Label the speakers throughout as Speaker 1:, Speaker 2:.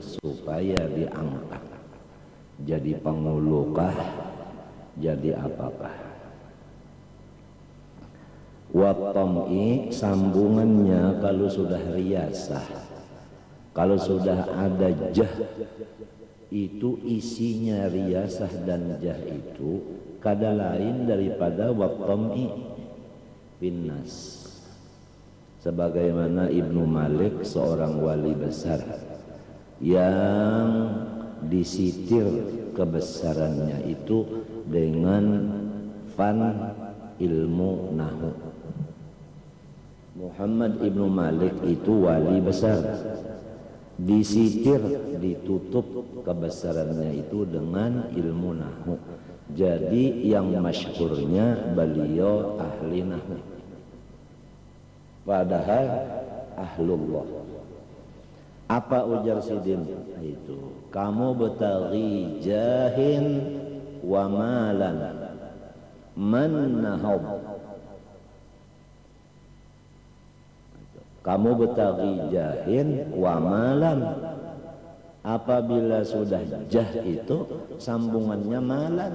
Speaker 1: supaya diangkat jadi pengulukah, jadi apakah. Wattom'i sambungannya kalau sudah riyasah, kalau sudah ada jah, itu isinya riyasah dan jah itu kada lain daripada wattom'i finnas. Sebagaimana Ibnu Malik seorang wali besar yang disitir kebesarannya itu dengan fan ilmu nahu. Muhammad Ibnu Malik itu wali besar, disitir, ditutup kebesarannya itu dengan ilmu nahu. Jadi yang masyhurnya beliau ahli nahu, padahal ahlullah. Apa ujar Sidin itu? Kamu betaghi jahin wa malan man nahab. Kamu betaghi jahin wa malan. Apabila sudah jah itu sambungannya malan.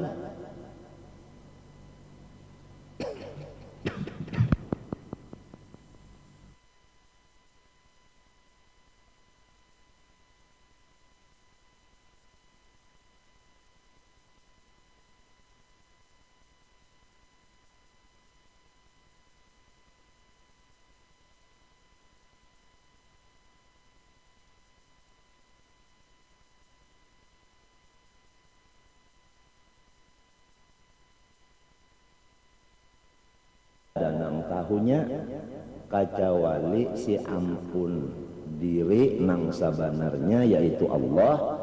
Speaker 1: Dan tahunya kaca wali si ampun diri nang sabanarnya yaitu Allah,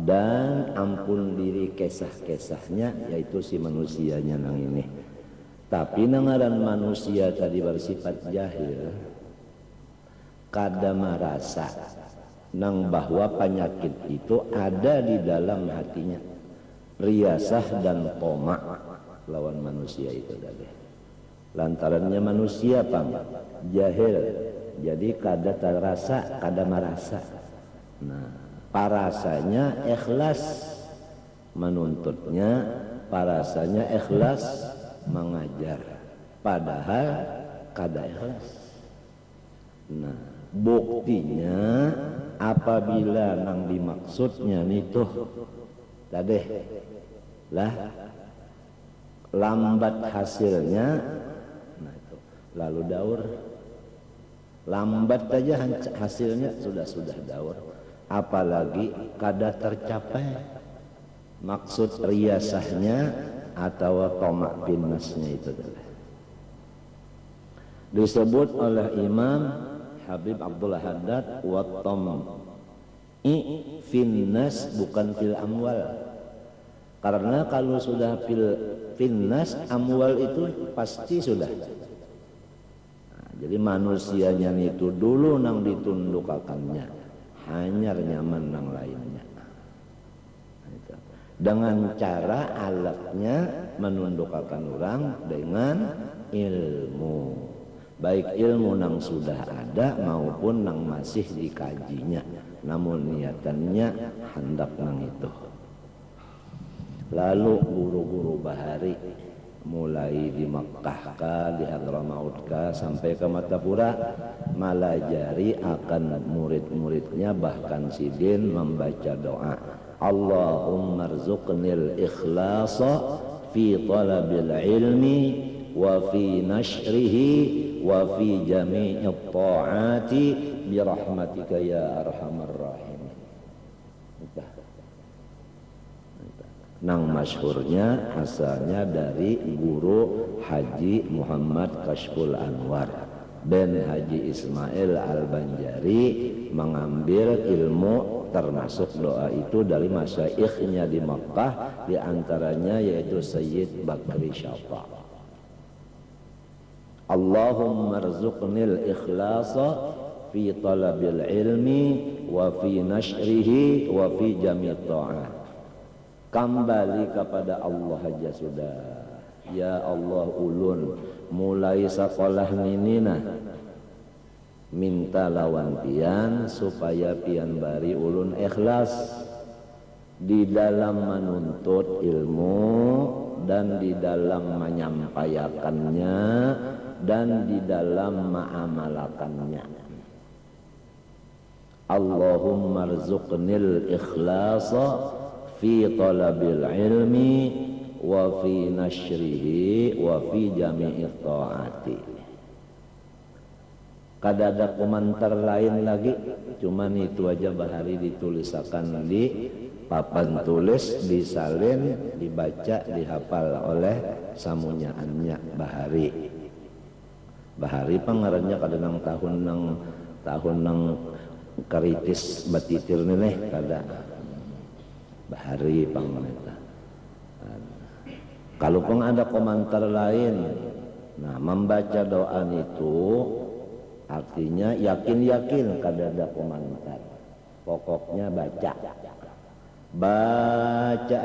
Speaker 1: dan ampun diri kesah-kesahnya yaitu si manusianya nang ini. Tapi nangaran manusia tadi bersifat jahil, kada merasa nang bahwa penyakit itu ada di dalam hatinya, riyasah dan tomak lawan manusia itu tadi. Lantarannya manusia pang jahil, jadi kada terasa, kada merasa. Nah, parasanya ikhlas menuntutnya, parasanya ikhlas mengajar, padahal kada ikhlas. Nah, buktinya apabila nang dimaksudnya itu tadi lah lambat hasilnya, lalu daur. Lambat aja hasilnya sudah daur, apalagi kada tercapai maksud riyasahnya atau tomak pinnasnya itu. Disebut oleh Imam Habib Abdullah Haddad wa tom'i finnas bukan fil amwal, karena kalau sudah finnas amwal itu pasti sudah. Jadi manusianya itu dulu nang ditundukakannya, hanyar nyaman nang lainnya. Dengan cara alatnya menundukkan orang dengan ilmu, baik ilmu nang sudah ada maupun nang masih dikajinya, namun niatannya hendak nang itu. Lalu guru-guru bahari mulai di Makkah kah, di Hadramaut kah, sampai ke Matapura malajari akan murid-muridnya. Bahkan Sidin membaca doa, Allahumma rzuqnil ikhlasa fi talabil ilmi wa fi nashrihi wa fi jami'it ta'ati bi rahmatika ya arhamar rahimin. Nang masyhurnya asalnya dari guru Haji Muhammad Kashful Anwar dan Haji Ismail Al-Banjari mengambil ilmu termasuk doa itu dari masyaikhnya di Makkah, diantaranya yaitu Sayyid Bakri Syafa. Allahumma rzuqnil ikhlasa fi talabil ilmi wa fi nashrihi wa fi jami' ta'at. Kembali kepada Allah aja sudah. Ya Allah ulun mulai sekolah ninina minta lawan pian supaya pian bari ulun ikhlas di dalam menuntut ilmu dan di dalam menyampaikannya dan di dalam mengamalkannya. Allahumma rzuqnil ikhlasa fi talabil ilmi wa fi nashrihi wa fi jami'i ta'ati. Kada ada komentar lain lagi, cuman itu aja bahari ditulisakan di papan tulis, disalin, dibaca, dihafal oleh samunyaannya bahari. Bahari pangarannya kada nang tahun nang karitis batitir nih kada bahari pangarannya. Kalau pun ada komentar lain, nah membaca doa itu artinya yakin-yakin kada ada komentar. Pokoknya baca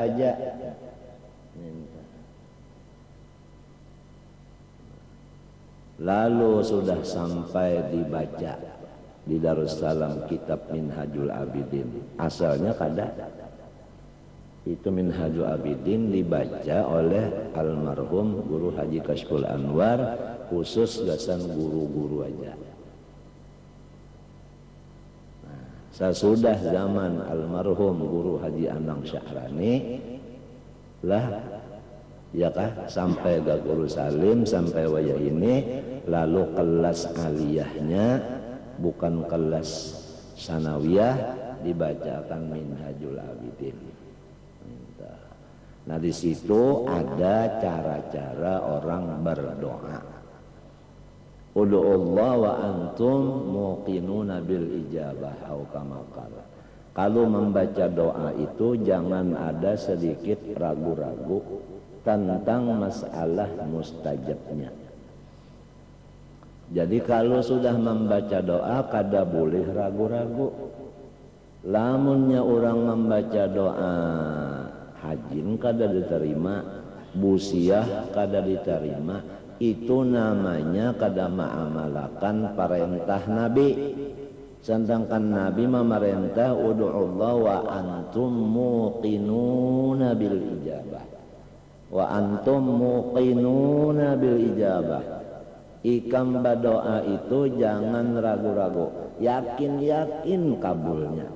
Speaker 1: aja. Lalu sudah sampai dibaca di Darussalam kitab Minhajul Abidin. Asalnya kada. Itu Minhajul Abidin dibaca oleh almarhum Guru Haji Kashful Anwar, khusus gasan guru-guru aja. Sesudah zaman almarhum Guru Haji Anang Syahrani lah ya kah sampai ke Guru Salim sampai waya ini, lalu kelas aliyahnya bukan kelas sanawiyah dibacakan Minhajul Abidin. Nah di situ ada cara-cara orang berdoa. Ud'ullah wa antum muqinuna bil ijabah au kama qala. Kalau membaca doa itu jangan ada sedikit ragu-ragu tentang masalah mustajabnya. Jadi kalau sudah membaca doa kada boleh ragu-ragu. Lamunnya orang membaca doa hajin kada diterima, busiah kada diterima, itu namanya kada ma'amalakan perintah Nabi. Sedangkan Nabi memerintah ud'ullah wa antum muqinuna bil ijabah. Wa antum muqinuna bil ijabah. Ikam berdoa itu jangan ragu-ragu, yakin-yakin kabulnya.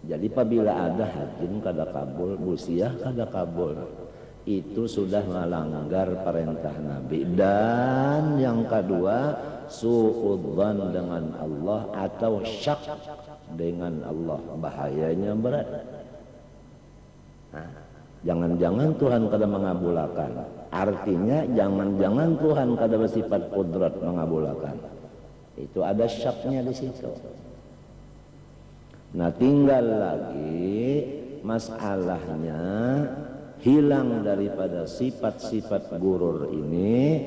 Speaker 1: Jadi apabila ada hajin kada kabul, busiah kada kabul, itu sudah melanggar perintah Nabi. Dan yang kedua, suudzon dengan Allah atau syak dengan Allah, bahayanya berat. Nah, jangan-jangan Tuhan kada mengabulkan. Artinya jangan-jangan Tuhan kada bersifat kudrat mengabulkan. Itu ada syaknya di situ. Nah tinggal lagi masalahnya hilang daripada sifat-sifat gurur ini,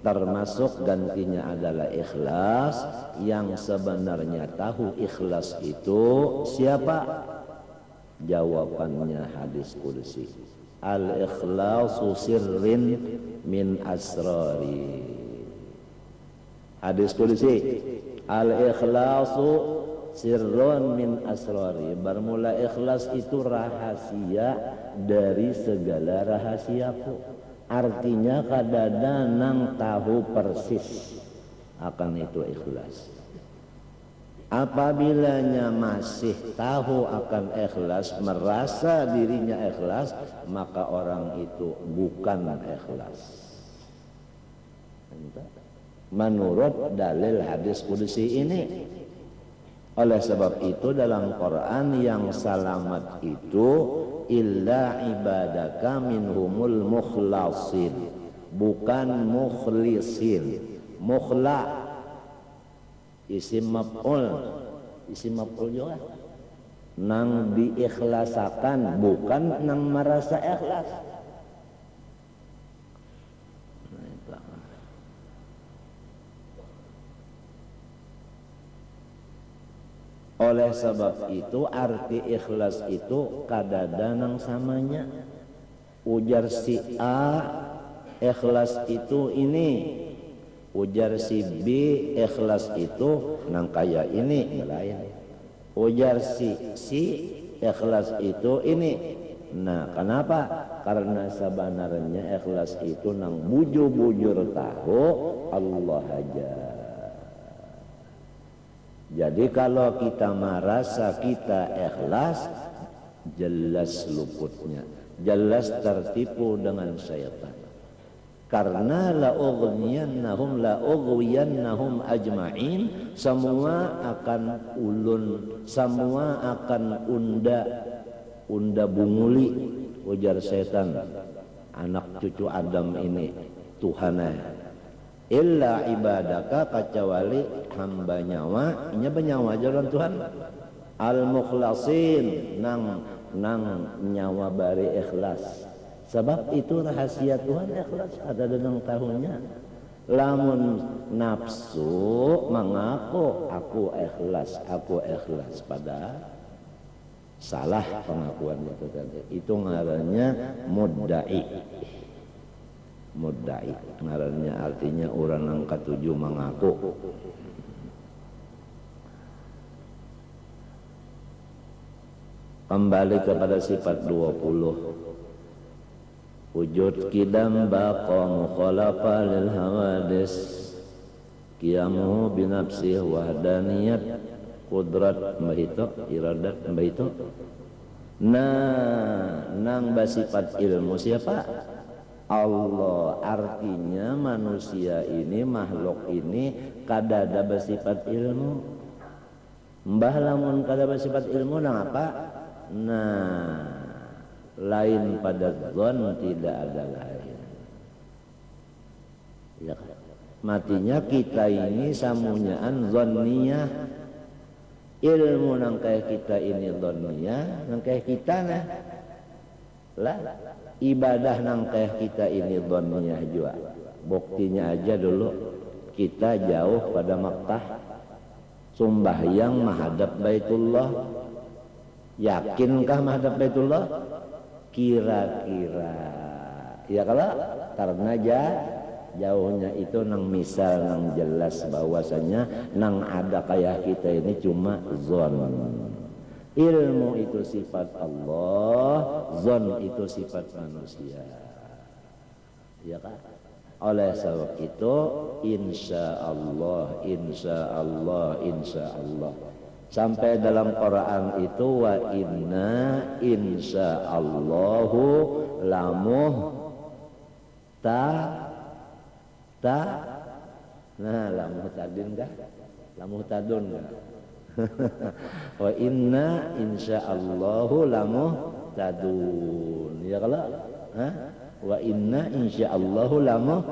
Speaker 1: termasuk gantinya adalah ikhlas. Yang sebenarnya tahu ikhlas itu siapa? Jawabannya hadis qudsi. Al-ikhlasu sirrin min asrari. Hadis qudsi. Al-ikhlasu sirrun min asrari. Bermula ikhlas itu rahasia dari segala rahasiaku. Artinya kadada nang tahu persis akan itu ikhlas. Apabilanya masih tahu akan ikhlas, merasa dirinya ikhlas, maka orang itu bukan ikhlas. Menurut dalil hadis qudsi ini. Oleh sebab itu dalam Quran yang selamat itu illa ibadaka minhumul mukhlasin, bukan mukhlisin. Mukhla isim maf'ul, isim maf'ul juga nang diikhlasakan, bukan nang merasa ikhlas. Oleh sebab itu arti ikhlas itu kadada nang samanya. Ujar si A, ikhlas itu ini. Ujar si B, ikhlas itu nang kaya ini lain. Ujar si ikhlas itu ini. Nah, kenapa? Karena sebenarnya ikhlas itu nang bujur-bujur tahu Allah aja. Jadi kalau kita merasa kita ikhlas, jelas luputnya, jelas tertipu dengan syaitan. Karena la ughwiyannahum ajma'in, semua akan ulun, semua akan unda bunguli, ujar setan, anak cucu Adam ini Tuhannya. Illa ibadaka, kecuali hamba nyawa, inya benyawa jalan Tuhan. Al mukhlasin, nang nyawa bari ikhlas. Sebab itu rahasia Tuhan ikhlas, ada dengan tahunnya. Lamun nafsu mengaku aku ikhlas, padahal salah pengakuan itu tadi. Itu ngarannya mudda'i. Ngarannya artinya orang yang ketujuh mengaku. Kembali kepada sifat 20. Wujud kidam baqa mukhalafa lil hawadis, qiyamuhu binafsih wahdaniyat qudrat mbahito iradat mbahito. Nah, nang basifat ilmu siapa? Allah. Artinya manusia ini, makhluk ini kadada bersifat ilmu. Mbah lamun kada bersifat ilmu nang apa? Nah, lain pada zon, tidak ada lain. Ya, matinya kita ini samunyaan zonniyah. Ilmu nang kayak kita ini zonniyah, nang kayak kita nah. Lah, ibadah nang kayak kita ini zonniyah juga. Buktinya aja dulu kita jauh pada Makkah, sumbahyang menghadap Baitullah. Yakinkah menghadap Baitullah? Kira-kira, ya kalau karena jauhnya itu nang misal nang jelas bahwasanya nang ada kayak kita ini cuma zon. Ilmu itu sifat Allah, zon itu sifat manusia. Ya kan? Oleh sebab itu insya Allah sampai dalam Quran itu wa inna insyaallahu lamuh nah lamuh tadin kah? Lamuh tadun kah? Wa inna insyaallahu lamuh tadun. Ya kalau wa inna insyaallahu lamuh,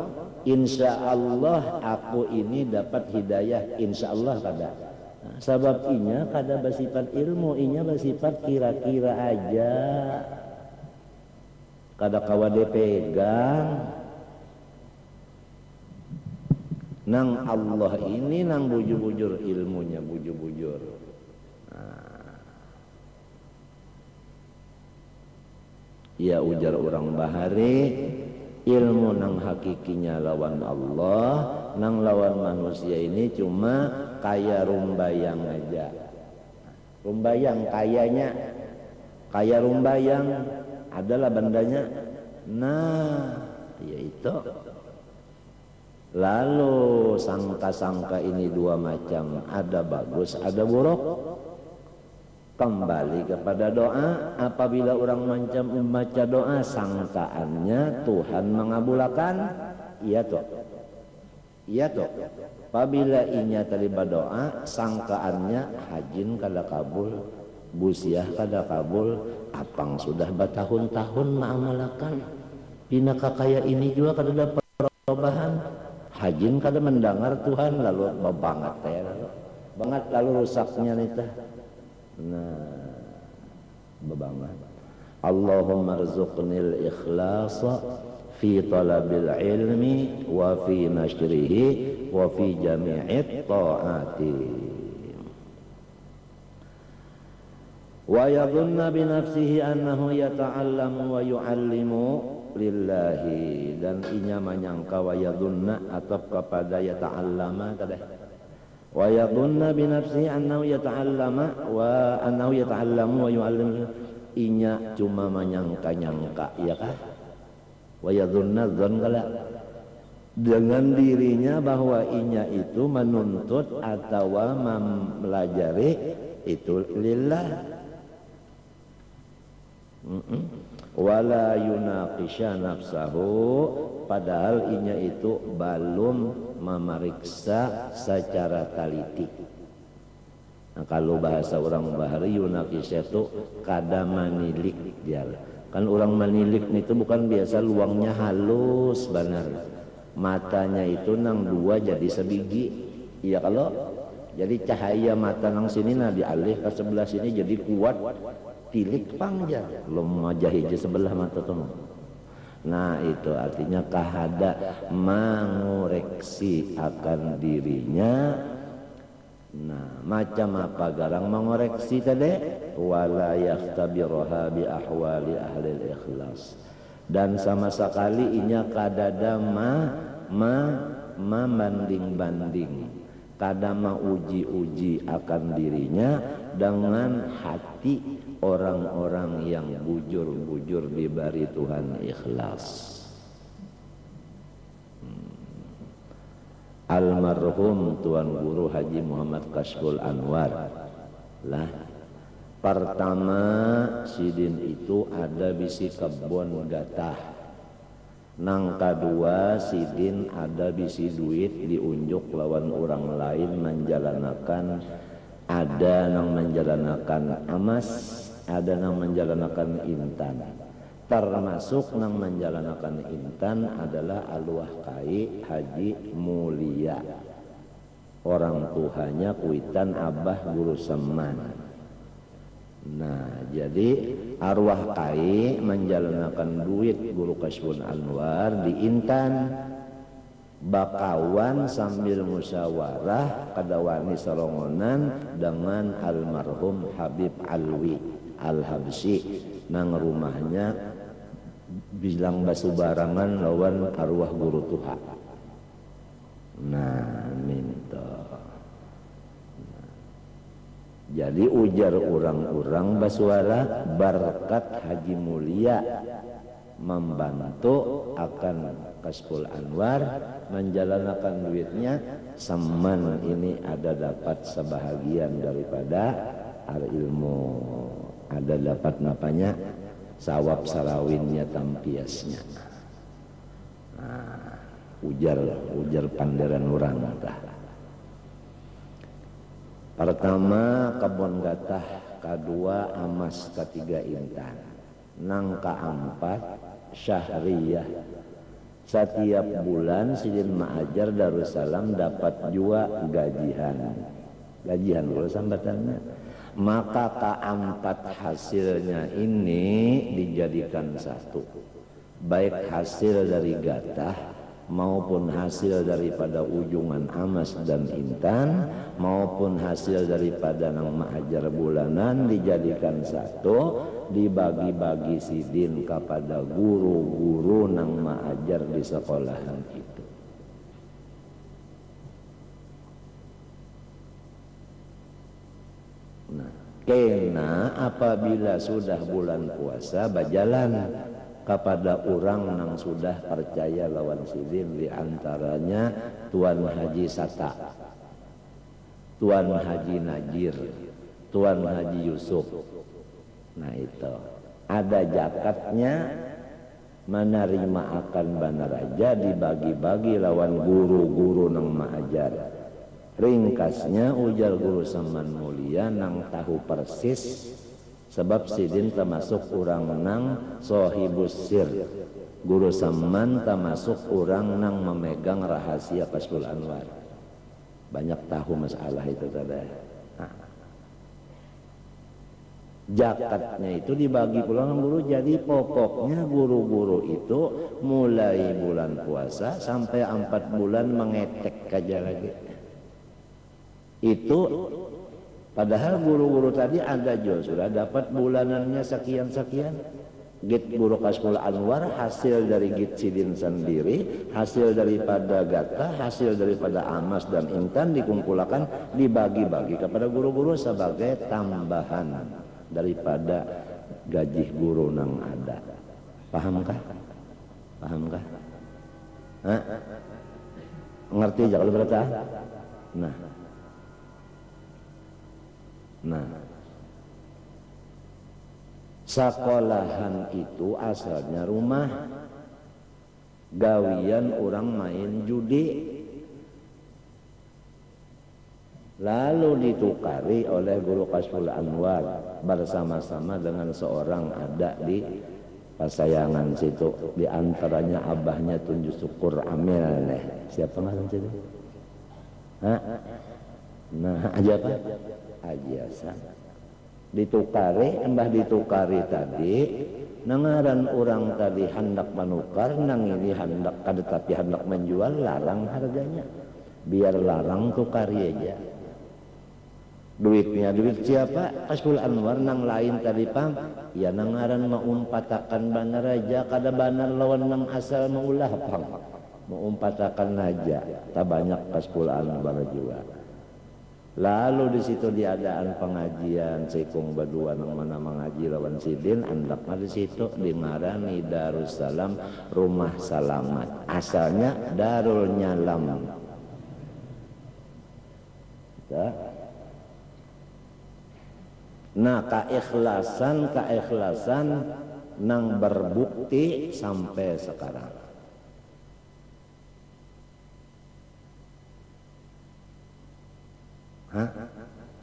Speaker 1: insyaallah aku ini dapat hidayah, insyaallah kada. Nah, sebab inya kada bersifat ilmu, inya bersifat kira-kira aja, kada kawade pegang. Nang Allah ini nang bujur-bujur ilmunya, bujur-bujur. Nah, ya ujar orang bahari, ilmu nang hakikinya lawan Allah, nang lawan manusia ini cuma kaya rumbayang aja. Rumbayang kayanya, kaya rumbayang adalah bandanya. Nah, yaitu. Lalu sangka-sangka ini dua macam, ada bagus, ada buruk. Kembali kepada doa. Apabila orang membaca doa, sangkaannya Tuhan mengabulkan, iya toh. Apabila inya terlibat doa, sangkaannya hajin kada kabul, busiah kada kabul, apang sudah bertahun-tahun mengamalkan, pinaka kaya ini juga kada dapat perubahan. Hajin kada mendengar Tuhan, lalu banget lalu rusaknya nita. Nah, bebangat. Allahumma rzuqnil ikhlasa fi talabil ilmi wa fi nashrihi wa fi jami'it ta'ati. Wa yadhunna bi nafsihi annahu yata'allamu wa yu'allimu lillahi, dan inya menyangka, wa yadunna atau kepada yata'allama tadi, wa yadunna binafsi annahu yata'allama wa annahu yata'allamu wa yu'allim, inya cuma menyangka-nyangka, ya kah? Wa yadunna dzan kala, dengan dirinya bahwa inya itu menuntut atau mempelajari itu lillah. Wala yunaqisha nafsahu, padahal inya itu belum memeriksa secara teliti. Nah, kalau bahasa orang bahari yunaqisha itu kada manilik dia. Kan orang manilik itu bukan biasa luangnya halus benar. Matanya itu nang dua jadi sebiji. Iya kalau jadi cahaya mata nang sini nah dialih ke sebelah sini jadi kuat, tilik panjang belum wajah hiji sebelah mata tuh. Nah itu artinya kahada mengoreksi akan dirinya. Nah macam apa garang mengoreksi tadi, wala yaftabiroha bi ahwali ahli ikhlas, dan sama sekali inya kadada membanding-banding, kadama uji-uji akan dirinya dengan hati orang-orang yang bujur-bujur di bari Tuhan ikhlas. Almarhum Tuan Guru Haji Muhammad Kashful Anwar lah, pertama sidin itu ada bisi kebun gatah, nang kedua sidin ada bisi duit diunjuk lawan orang lain menjalanakan, ada nang menjalanakan amas, ada nang menjalanakan intan. Termasuk nang menjalanakan intan adalah Alwah Kai Haji Mulia, orang tuanya Kuitan Abah Guru Seman. Nah jadi arwah Kai menjalanakan duit Guru Kashful Anwar di intan, bakawan sambil musyawarah kadawani salongonan dengan almarhum Habib Alwi Al-Habsyi, nang rumahnya bilang basubarangan lawan arwah Guru Tuha. Nah minta, jadi ujar orang-orang basuara berkat Haji Mulia membantu akan Kashful Anwar menjalankan duitnya, seman ini ada dapat sebahagian daripada ilmu, ada dapat napanya sawab sarawinnya tampiasnya. Nah, ujar panderan orang dah. Pertama kebun gatah, kedua amas, ketiga intan, nang keempat syahriyah. Setiap bulan Sidin Ma'ajar Darussalam dapat juga gajian kalau sambatannya. Maka keempat hasilnya ini dijadikan satu, baik hasil dari gatah maupun hasil daripada ujungan amas dan intan maupun hasil daripada nang ma'ajar bulanan dijadikan satu, dibagi-bagi sidin kepada guru-guru nang ma'ajar di sekolahan itu. Nah, kena apabila sudah bulan puasa berjalan kepada orang yang sudah percaya lawan sidin, di antaranya Tuan Haji Sata, Tuan Haji Najir, Tuan Haji Yusuf. Nah itu ada zakatnya, menerima akan banaraja dibagi-bagi lawan guru-guru nang ma'ajar. Ringkasnya ujar Guru Saman Mulia nang tahu persis, sebab sidin termasuk orang nang sohibus sir. Guru Saman termasuk orang nang memegang rahasia Kashful Anwar, banyak tahu masalah itu tadi. Nah, zakatnya itu dibagi pulang guru, jadi pokoknya guru-guru itu mulai bulan puasa sampai 4 bulan mengetek aja lagi. Itu padahal guru-guru tadi ada juga sudah dapat bulanannya sekian-sekian, Git Guru Kashful Anwar hasil dari Git Sidin sendiri, hasil daripada Gata, hasil daripada Amas dan Intan dikumpulkan, dibagi-bagi kepada guru-guru sebagai tambahan daripada gaji guru nang ada. Pahamkah? Pahamkah? Hah? Ngerti aja kalau berarti? Nah, sekolahan itu asalnya rumah, gawian orang main judi, lalu ditukari oleh Guru Kashful Anwar bersama-sama dengan seorang ada di Pasayangan situ, di antaranya abahnya Tunjuk Syukur Amil nih. Siapa ngaran situ? Hah? Nah, aja apa? Ajasan. Ditukari, embah ditukari tadi, nangaran orang tadi hendak menukar, nang ini hendak kada tapi hendak menjual, larang harganya. Biar larang tukari aja. Duitnya duit siapa? Kashful Anwar nang lain tadi pam. Ya nangaran maumpatakan banar aja, kada banar lawan nang asal maulah pam. Maumpatakan aja, tak banyak Kashful Anwar juga. Lalu di situ diadaan pengajian sekung berdua nang mana mengaji lawan Sidin, andaknya di situ dingarani Darussalam Rumah Salamat. Asalnya Darul Nyalam. Nah, keikhlasan nang berbukti sampai sekarang.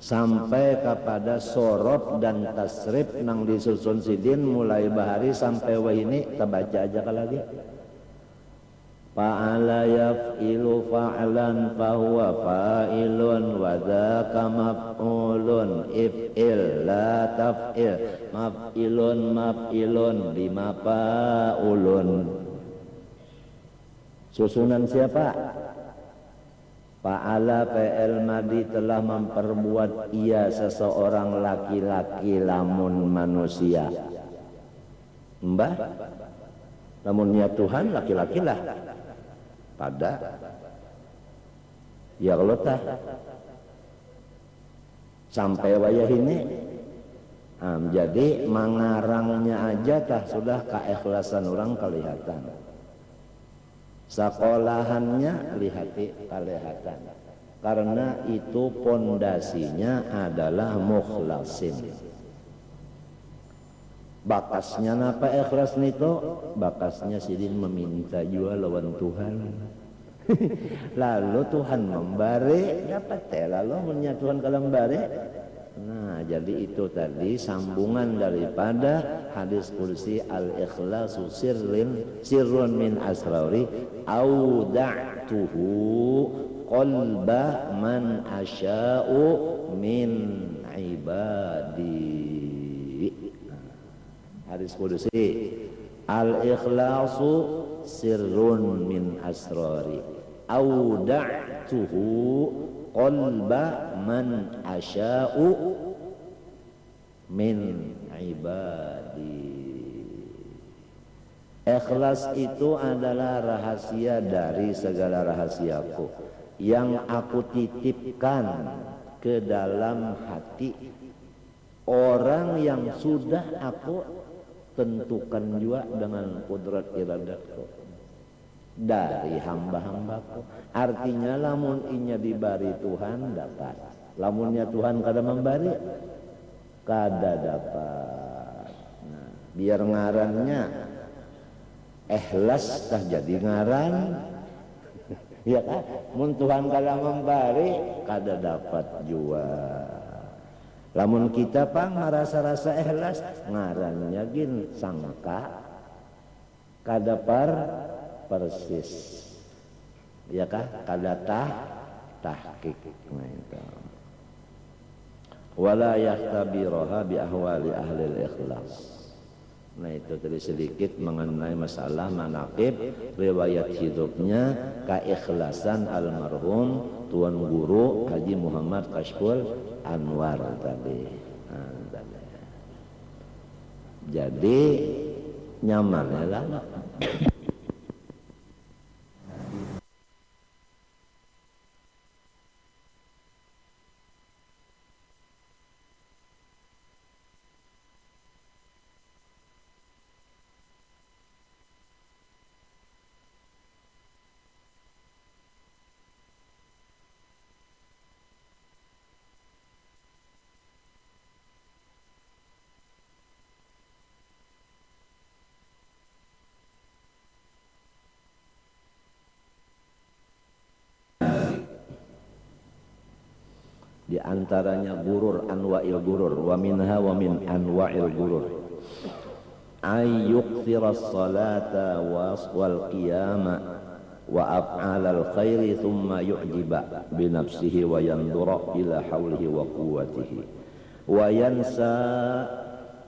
Speaker 1: Sampai kepada sorot dan tasrif nang disusun Sidin mulai bahari sampai wahini terbaca aja lagi. Fa'ala yaf'ilu fa'lan fahuwa fa'ilun wa dzaka maf'ulun if'il la taf'il maf'ilun lima fa'ulun. Susunan siapa? Fa'ala fi'il madi telah memperbuat ia seseorang laki-laki lamun manusia. Mbah, lamunnya Tuhan laki-laki lah. Pada ya kalau tah sampai wayah ini jadi mengarangnya aja tah sudah keikhlasan orang kelihatan, sekolahannya kelihatan karena itu pondasinya adalah mukhlasin. Bakasnya napa ikhlas nito? Bakasnya Sidin meminta juga lawan Tuhan. Lalu Tuhan memberi, dapat teh lalu punya Tuhan kalau memberi. Nah, jadi itu tadi sambungan daripada hadis kursi al-ikhlasu sirrun min asrari auda'tuhu qalba man asya'u min ibadi. Hadis kudusi al-ikhlasu sirrun min asrari auda'tuhu qalba man asya'u min ibadi. Ikhlas itu adalah rahasia dari segala rahasiaku yang aku titipkan ke dalam hati orang yang sudah aku tentukan juga dengan kudrat iradatku dari hamba-hambaku. Artinya lamun inya dibari Tuhan dapat, lamunnya Tuhan kada membari kada dapat. Nah, biar ngarannya ikhlas tah jadi ngaran. Ya kan, mun Tuhan kada membari kada dapat juga. Lamun kita pang merasa-rasa ikhlas ngarannya gin sangka kada persis. Ya kah? Kada tahqiq. Nah itu. Wala yahtabiraha bi ahwali ahli al-ikhlas. Nah itu tadi sedikit mengenai masalah manaqib riwayat hidupnya keikhlasan almarhum Tuan Guru Haji Muhammad Kashful Anwar tadi. Nah, jadi nyaman ya lah. Di antaranya gurur, anwa'il gurur, wa minha wa min anwa'il gurur ay yukthiras salata wal qiyama wa af'alal khairi thumma yu'jiba bi nafsihi wa yandura ila hawlihi wa quwwatihi wa yansa,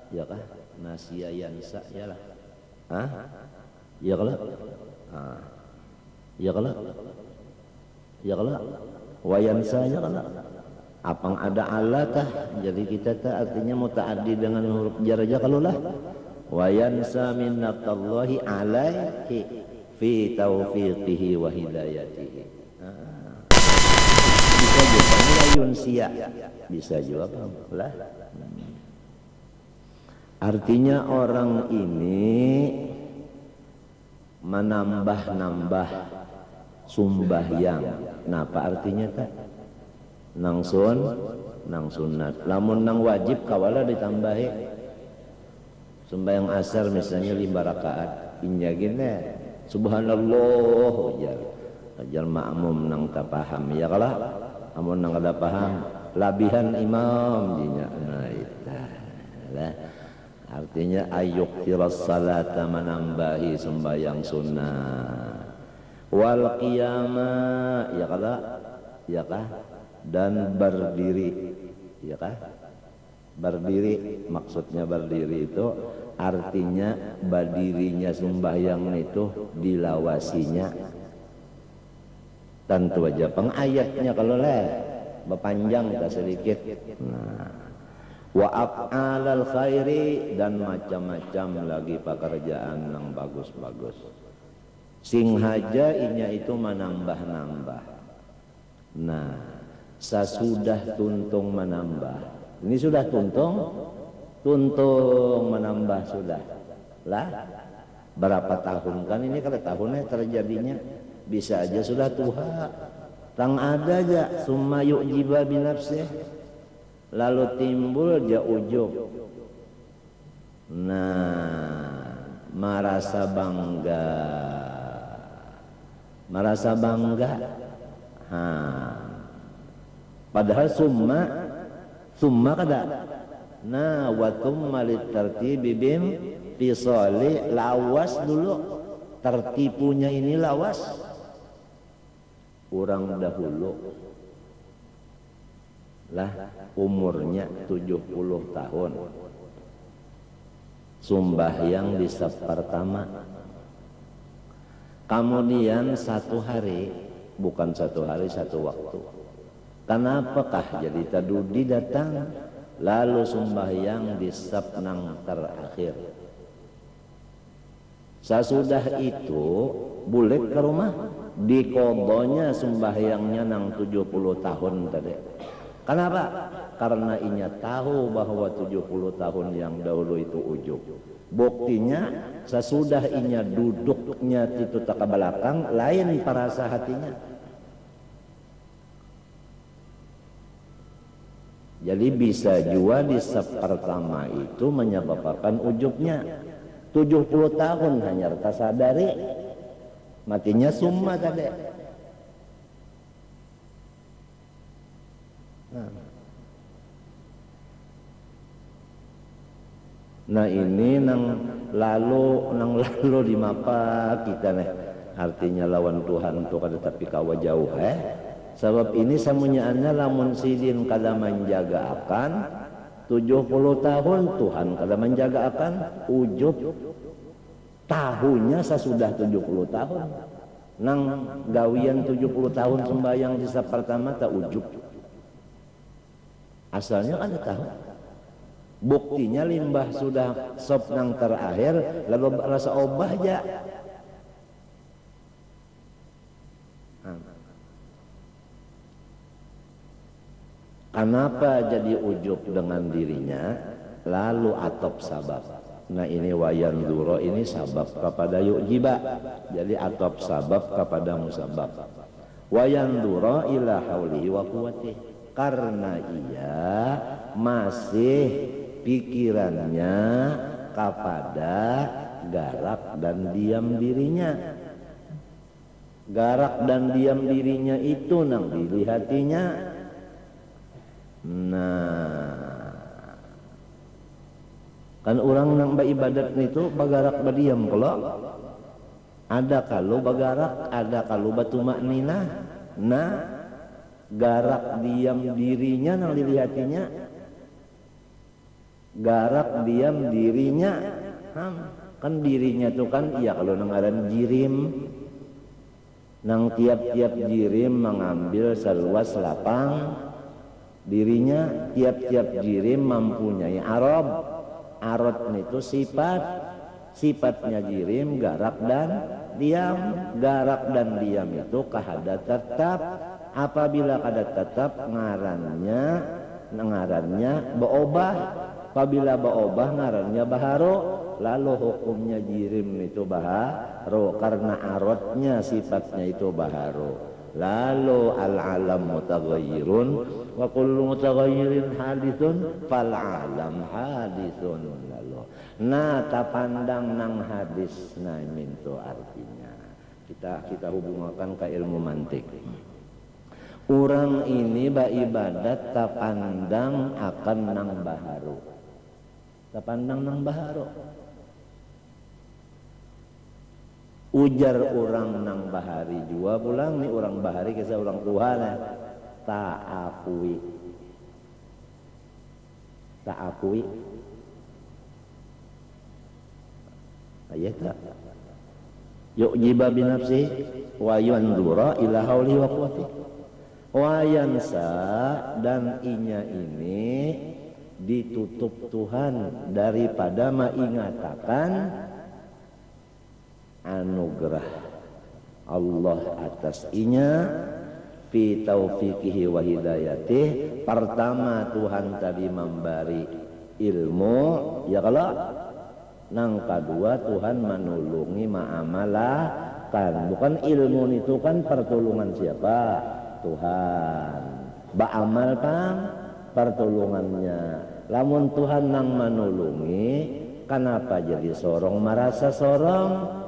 Speaker 1: ya kah? Nasiya yansa, ya lah. Hah? Ya kah? Ya kah? Ya kah? Wa yansa, ya kah? Apang ada Allah tah, jadi kita tah artinya mutaaddi dengan huruf jar aja kalau lah. Wa yansa minnatallahi alaihi fi taufiqihi wa hidayatihi. Bisa juga yunsia, bisa juga lah. Artinya orang ini menambah-nambah sumbahyang. Nah, apa artinya tah? Nang sunat, lamun nang wajib kawala ditambahi. Sembahyang asar misalnya 5 rakaat, injagina subhanallah ajar makmum nang tak paham ya kalah, amun nang kada paham labihan imam dinya. Nah itulah artinya ayyuktiras salata, menambahi sembahyang sunnah, wal qiyamah ya kalah, ya kah? Dan berdiri, ya kah? Berdiri, maksudnya berdiri itu artinya berdirinya sembahyang itu dilawasinya. Tentu aja pengayatnya kalau leh berpanjang tak sedikit. Nah, wa af'alal khairi, dan macam-macam lagi pekerjaan yang bagus-bagus. Sing haja inya itu menambah-nambah. Nah, sesudah tuntung menambah, ini sudah tuntung menambah sudah lah. Berapa tahun kan ini, kalau tahunnya terjadinya bisa aja sudah tua, tang ada aja summa yu'jiba binafsih, lalu timbul ja ujub. Nah, merasa bangga. Padahal summa kada. Nah, wa thumma litartibi bim fisali, lawas dulu. Tertipunya ini lawas. Orang dahulu lah umurnya 70 tahun. Sumbahyang di saf pertama. Kemudian satu hari, bukan satu hari, satu waktu. Kenapakah jadi tadudi datang lalu sembahyang di saf nang terakhir? Sesudah itu bulet ke rumah, dikodonya sembahyangnya nang 70 tahun tadi. Kenapa? Karena inya tahu bahwa 70 tahun yang dahulu itu ujub. Buktinya sesudah inya duduknya itu tak ke belakang, lain perasa hatinya. Jadi bisa juga di saf pertama itu menyebabkan ujubnya. 70 tahun hanya tersadari, matinya summa tadi. Nah ini nang lalu di mapa kita nih, artinya lawan Tuhan tuh kada tapi kawa jauh Sebab ini samunyaannya lamun sidin kada menjaga akan 70 tahun Tuhan kada menjaga akan ujub tahunya sesudah 70 tahun. Nang gawian 70 tahun sembahyang di saf pertama tak ujub. Asalnya kada tahu. Buktinya limbah sudah sop nang terakhir lalu rasa obah aja. Kenapa jadi ujub dengan dirinya? Lalu atop sabab. Nah ini wayan duro ini sabab kepada yu'jiba. Jadi atop sabab kepada musabab. Wayan duro ila haulihi wa quwwatihi. Karena ia masih pikirannya kepada garak dan diam dirinya. Garak dan diam dirinya itu nang dilihatinya. Nah, kan orang nang beribadat itu bagarak badiam kalau ada kalau bagarak, ada kalau batu maknina. Nah, garak diam dirinya nang dilihatinya, garak diam dirinya, kan dirinya tuh kan iya kalau nang ngaran jirim, nang tiap-tiap jirim mengambil seluas lapang. Dirinya tiap-tiap jirim mempunyai arad itu sifatnya jirim garak dan diam. Garak dan diam itu kahada tetap. Apabila kada tetap ngarannya beobah. Apabila beobah ngarannya baharo. Lalu hukumnya jirim itu baharo karena aradnya sifatnya itu baharo. Lalu al-alam mutaghayyirun wa kullu mutaghayyirin hadithun fal alam hadithun. Lalu nah tapandang nang hadis nah mintu artinya kita hubungkan ke ilmu mantik. Orang ini beribadat tapandang akan nang baharu, tapandang nang baharu. Ujar orang nang bahari jua pulang nih orang bahari kisah orang Tuhan tak akui ayat tak yuk jiba binafsi wa yandura ila hauli wa quwwati wa yansa dan inya ini ditutup Tuhan daripada mengingatakan anugerah Allah atas inya fi taufiqihi wa hidayatih. Pertama Tuhan tadi memberi ilmu ya kalau nang kedua Tuhan menulungi ma'amalah bukan ilmu itu kan pertolongan siapa? Tuhan. Ba'amal pang pertolongannya. Lamun Tuhan nang menulungi kenapa jadi sorong merasa sorong?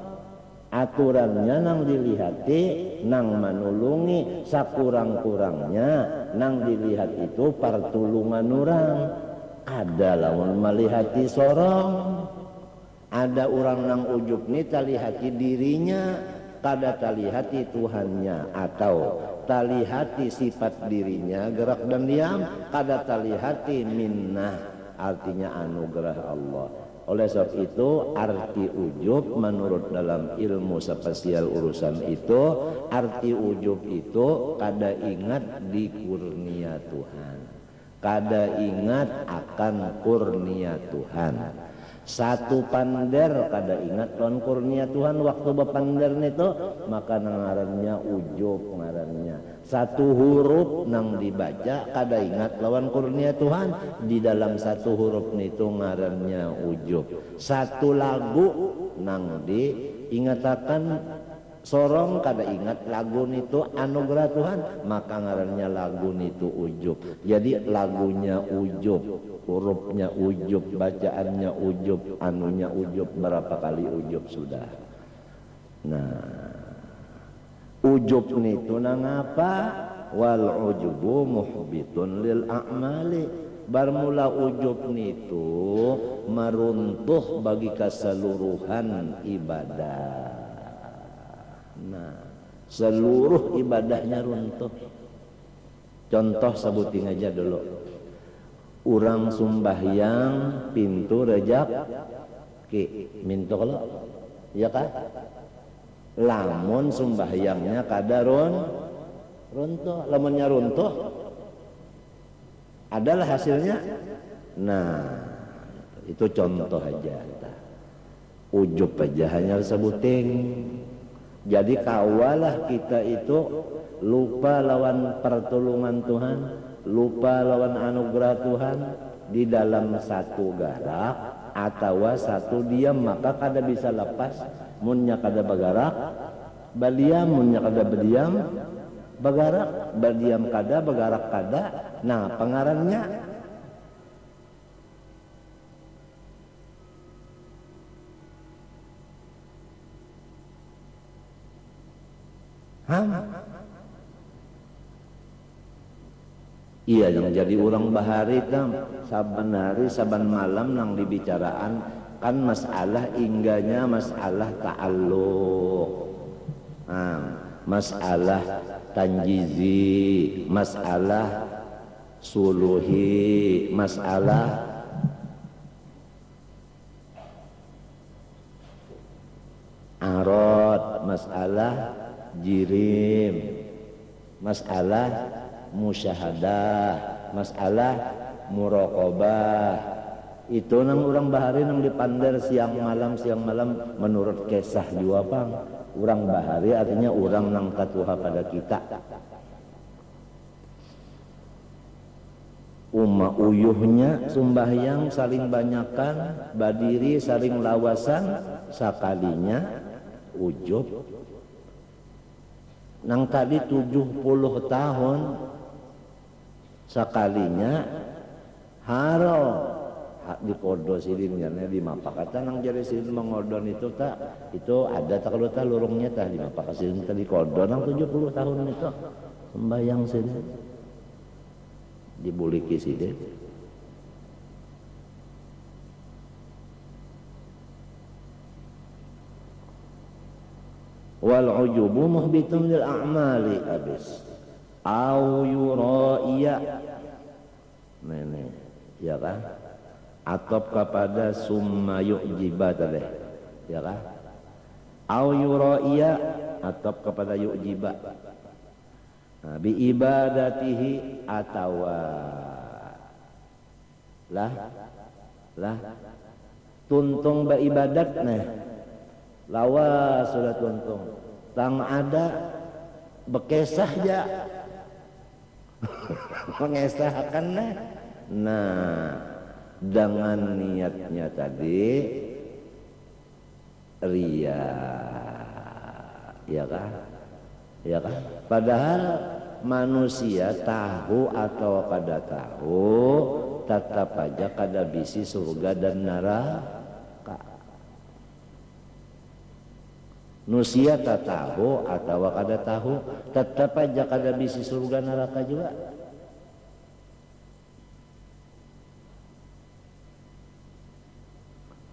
Speaker 1: Aturannya nang dilihati nang menulungi sakurang-kurangnya nang dilihat itu pertulungan orang. Ada lamun melihati sorong, ada orang nang ujub ni talihati dirinya kada talihati Tuhannya atau talihati sifat dirinya gerak dan diam kada talihati minnah artinya anugerah Allah. Oleh sebab itu arti ujub menurut dalam ilmu spesial urusan itu arti ujub itu kada ingat di kurnia Tuhan, kada ingat akan kurnia Tuhan. Satu pander kada ingat lawan kurnia Tuhan waktu bepander itu maka ngarannya ujub ngarannya. Satu huruf nang dibaca kada ingat lawan kurnia Tuhan di dalam satu huruf itu ngarannya ujub. Satu lagu nang diingatakan sorong kada ingat lagu itu anugerah Tuhan maka ngarannya lagu itu ujub. Jadi lagunya ujub, hurufnya ujub, bacaannya ujub, anunya ujub, berapa kali ujub sudah. Nah, ujub itu nang apa? Wal ujubu muhbitun lil a'mali. Bermula ujub itu meruntuh bagi keseluruhan ibadah. Nah, seluruh ibadahnya runtuh. Contoh sebutin aja dulu. Orang sumbahyang pintu rejak ki minto kalau ya kan? Lamun sumbahyangnya kada runtuh, lamunnya runtuh adalah hasilnya. Nah, Itu contoh aja. Ujub aja hanya sebuting. Jadi kawalah kita itu lupa lawan pertolongan Tuhan, lupa lawan anugerah Tuhan di dalam satu garak atau satu diam, maka kada bisa lepas. Munnya kada bergerak badiam, munnya kada berdiam bergerak, berdiam kada bergerak kada. Nah pengarannya iya yang jadi orang bahari kam saban hari saban malam nang dibicaraan kan masalah ingganya masalah ta'alluq, masalah tanjizi, masalah suluhi, masalah arad, masalah jirim, masalah musyahadah, masalah muraqabah. Itu nang orang bahari nang dipandar siang malam menurut kisah jua pang. Orang bahari artinya orang nang katuha pada kita. Uyuhnya sumbahyang saling banyakan, badiri saling lawasan, sakalinya ujub. Nang tadi 70 tahun sakalinya haro di kodo silin karena di mapakata nang jari silin mengodon itu tak itu ada tak kalau tak lurungnya tak di mapak silin tadi kodo nang 70 tahun itu sembayang sini dibuliki sini. Wal ujubu muhbitun lil a'mali abis au yuraiya nenek ya kan atau kepada summa yu'jiba tadi ya kan au yuraiya atau kepada yu'jiba bi ibadatihi atawa lah tuntung ba ibadat nah lawas sudah tuntung tang ada bekesah ja mengesahkan nah dengan niatnya tadi ria ya kan padahal manusia tahu atau kada tahu tetap aja kada bisi surga dan neraka. Nusia tak tahu atau kada tahu tetap aja kada bisi surga neraka juga.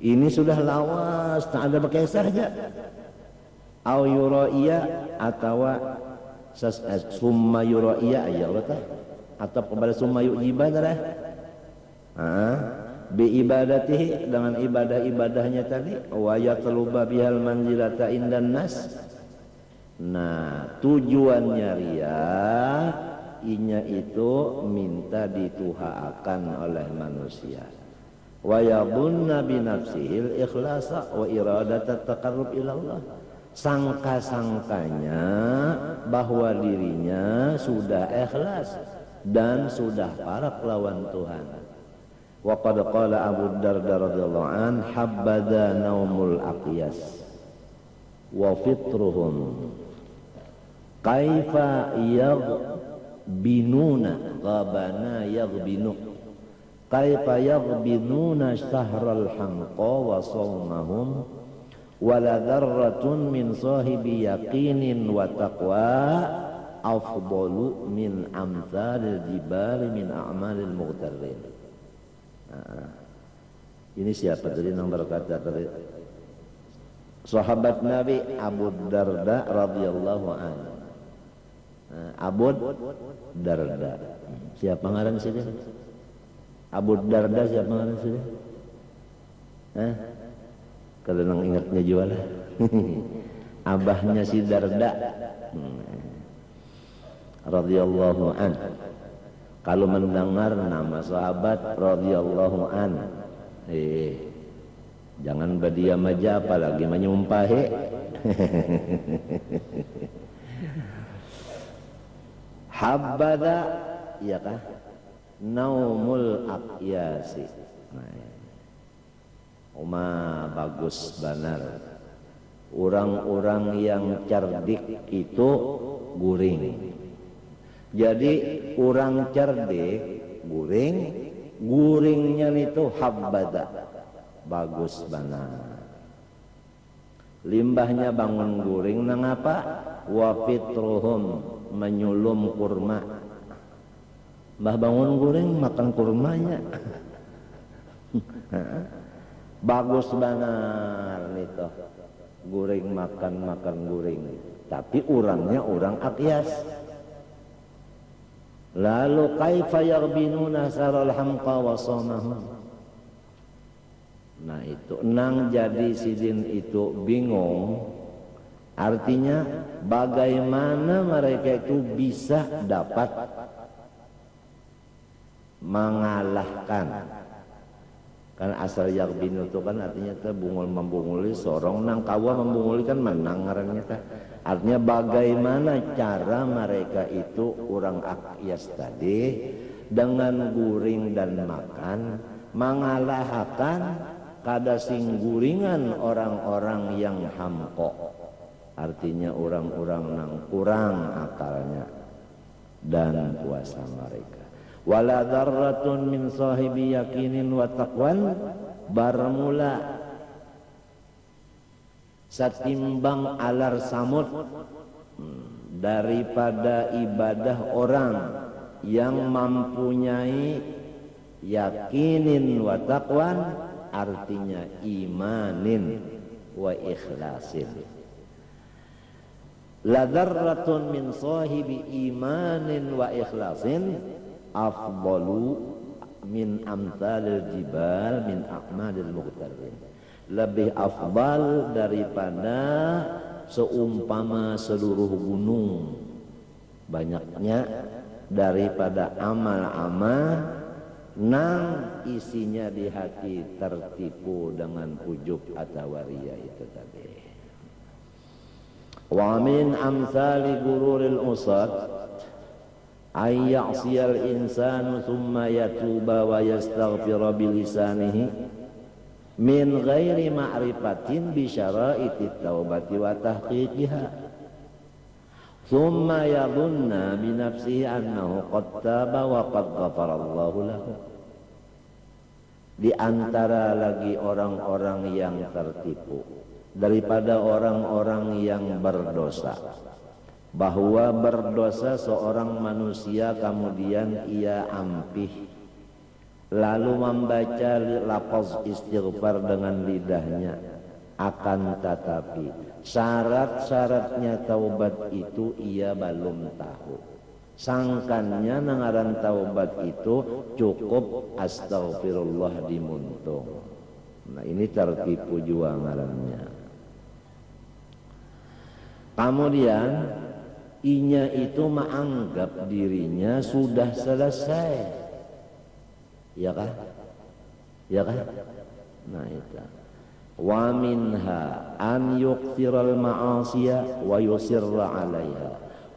Speaker 1: Ini sudah lawas tak ada bekesah aja. Au yuraiya atau summa yuraiya ya Allah atau kepada summa yujiba dah. Bi ibadatihi dengan ibadah-ibadahnya tadi wa yatluba bihal manzilata indan nas. Nah, tujuannya ria inya itu minta dituhaakan oleh manusia. Wa yadunna bi nafsihil ikhlasa wa iradatat taqarrub ila Allah. Sangka-sangkanya bahwa dirinya sudah ikhlas dan sudah parak lawan Tuhan. Wa qad qala Abu Darda radhiyallahu an habbada naumul aqyas wa fitruhum kaifa yaghbinuna ghabana yaghbinu kaifa yaghbinuna syahral hamqa wa sawmahum wala dharratun min sahibi yaqinin wa taqwa afdalu min amsalil jibali min a'malil mughtarrin. Ini siapa tadi yang berkata tadi? Sahabat Nabi Abu Darda radhiyallahu anhu. Abu Darda. Siapa ngaran sini? Abu Darda siapa ngaran sini? Kalau nang ingatnya jual. Abahnya si Darda. Radhiyallahu anhu. Kalau mendengar nama sahabat radhiyallahu an Jangan berdiam aja apalagi menyumpahi. Habbada, iya kah? Naumul aqyasi. Bagus benar. Orang-orang yang cerdik itu guring. Jadi orang cerdik guring, guringnya itu habbada. Bagus benar. Limbahnya bangun guring nang apa? Wa fitruhum, menyulum kurma. Mbah bangun guring makan kurmanya. Bagus benar nito. Guring makan guring. Tapi orangnya orang akyas. Lalu kaifa yarbinuna saral hamqa wa samahum. Nah itu nang jadi sidin itu bingung. Artinya bagaimana mereka itu bisa dapat mengalahkan. Kan asal yarbinu itu kan artinya bungul membunguli, sorong nang kawa membunguli kan menang ngarannya teh. Artinya bagaimana cara mereka itu orang akyas tadi dengan guring dan makan mengalahkan kada singguringan orang-orang yang hamko. Artinya orang-orang nang kurang akalnya dan puasa mereka. Wala dzarratun min sahibi yakinin wa taqwan, barmula satimbang alar samud daripada ibadah orang yang mempunyai yakinin wa taqwan, artinya imanin wa ikhlasin. La dzarratun min sahibi imanin wa ikhlasin afdalu min amsalil jibal min a'malil muqtarrin. Lebih afdal daripada seumpama seluruh gunung, banyaknya daripada amal-amal nang isinya di hati tertipu dengan ujub atau waria itu tadi. Wa min amsali gururil usad ay ya'siyal insanu thumma yatuba wa yastaghfira bilisanihi min ghairi ma'rifatin bi syara'itit taubati wa tahqiqiha thumma yadhunna bi nafsihi annahu qad taba wa qad ghafara Allahu lahu. Di antara lagi orang-orang yang tertipu daripada orang-orang yang berdosa, bahwa berdosa seorang manusia kemudian ia ampih lalu membaca lafaz istighfar dengan lidahnya, akan tetapi syarat-syaratnya taubat itu ia belum tahu. Sangkannya nangaran taubat itu cukup astaghfirullah dimuntung. Nah ini tertipu juga ngarannya. Kemudian inya itu menganggap dirinya sudah selesai, ya kah? Ya kah? Nah itu. Wa minha an yuqtiral ma'asiya wa yusirra 'alaiha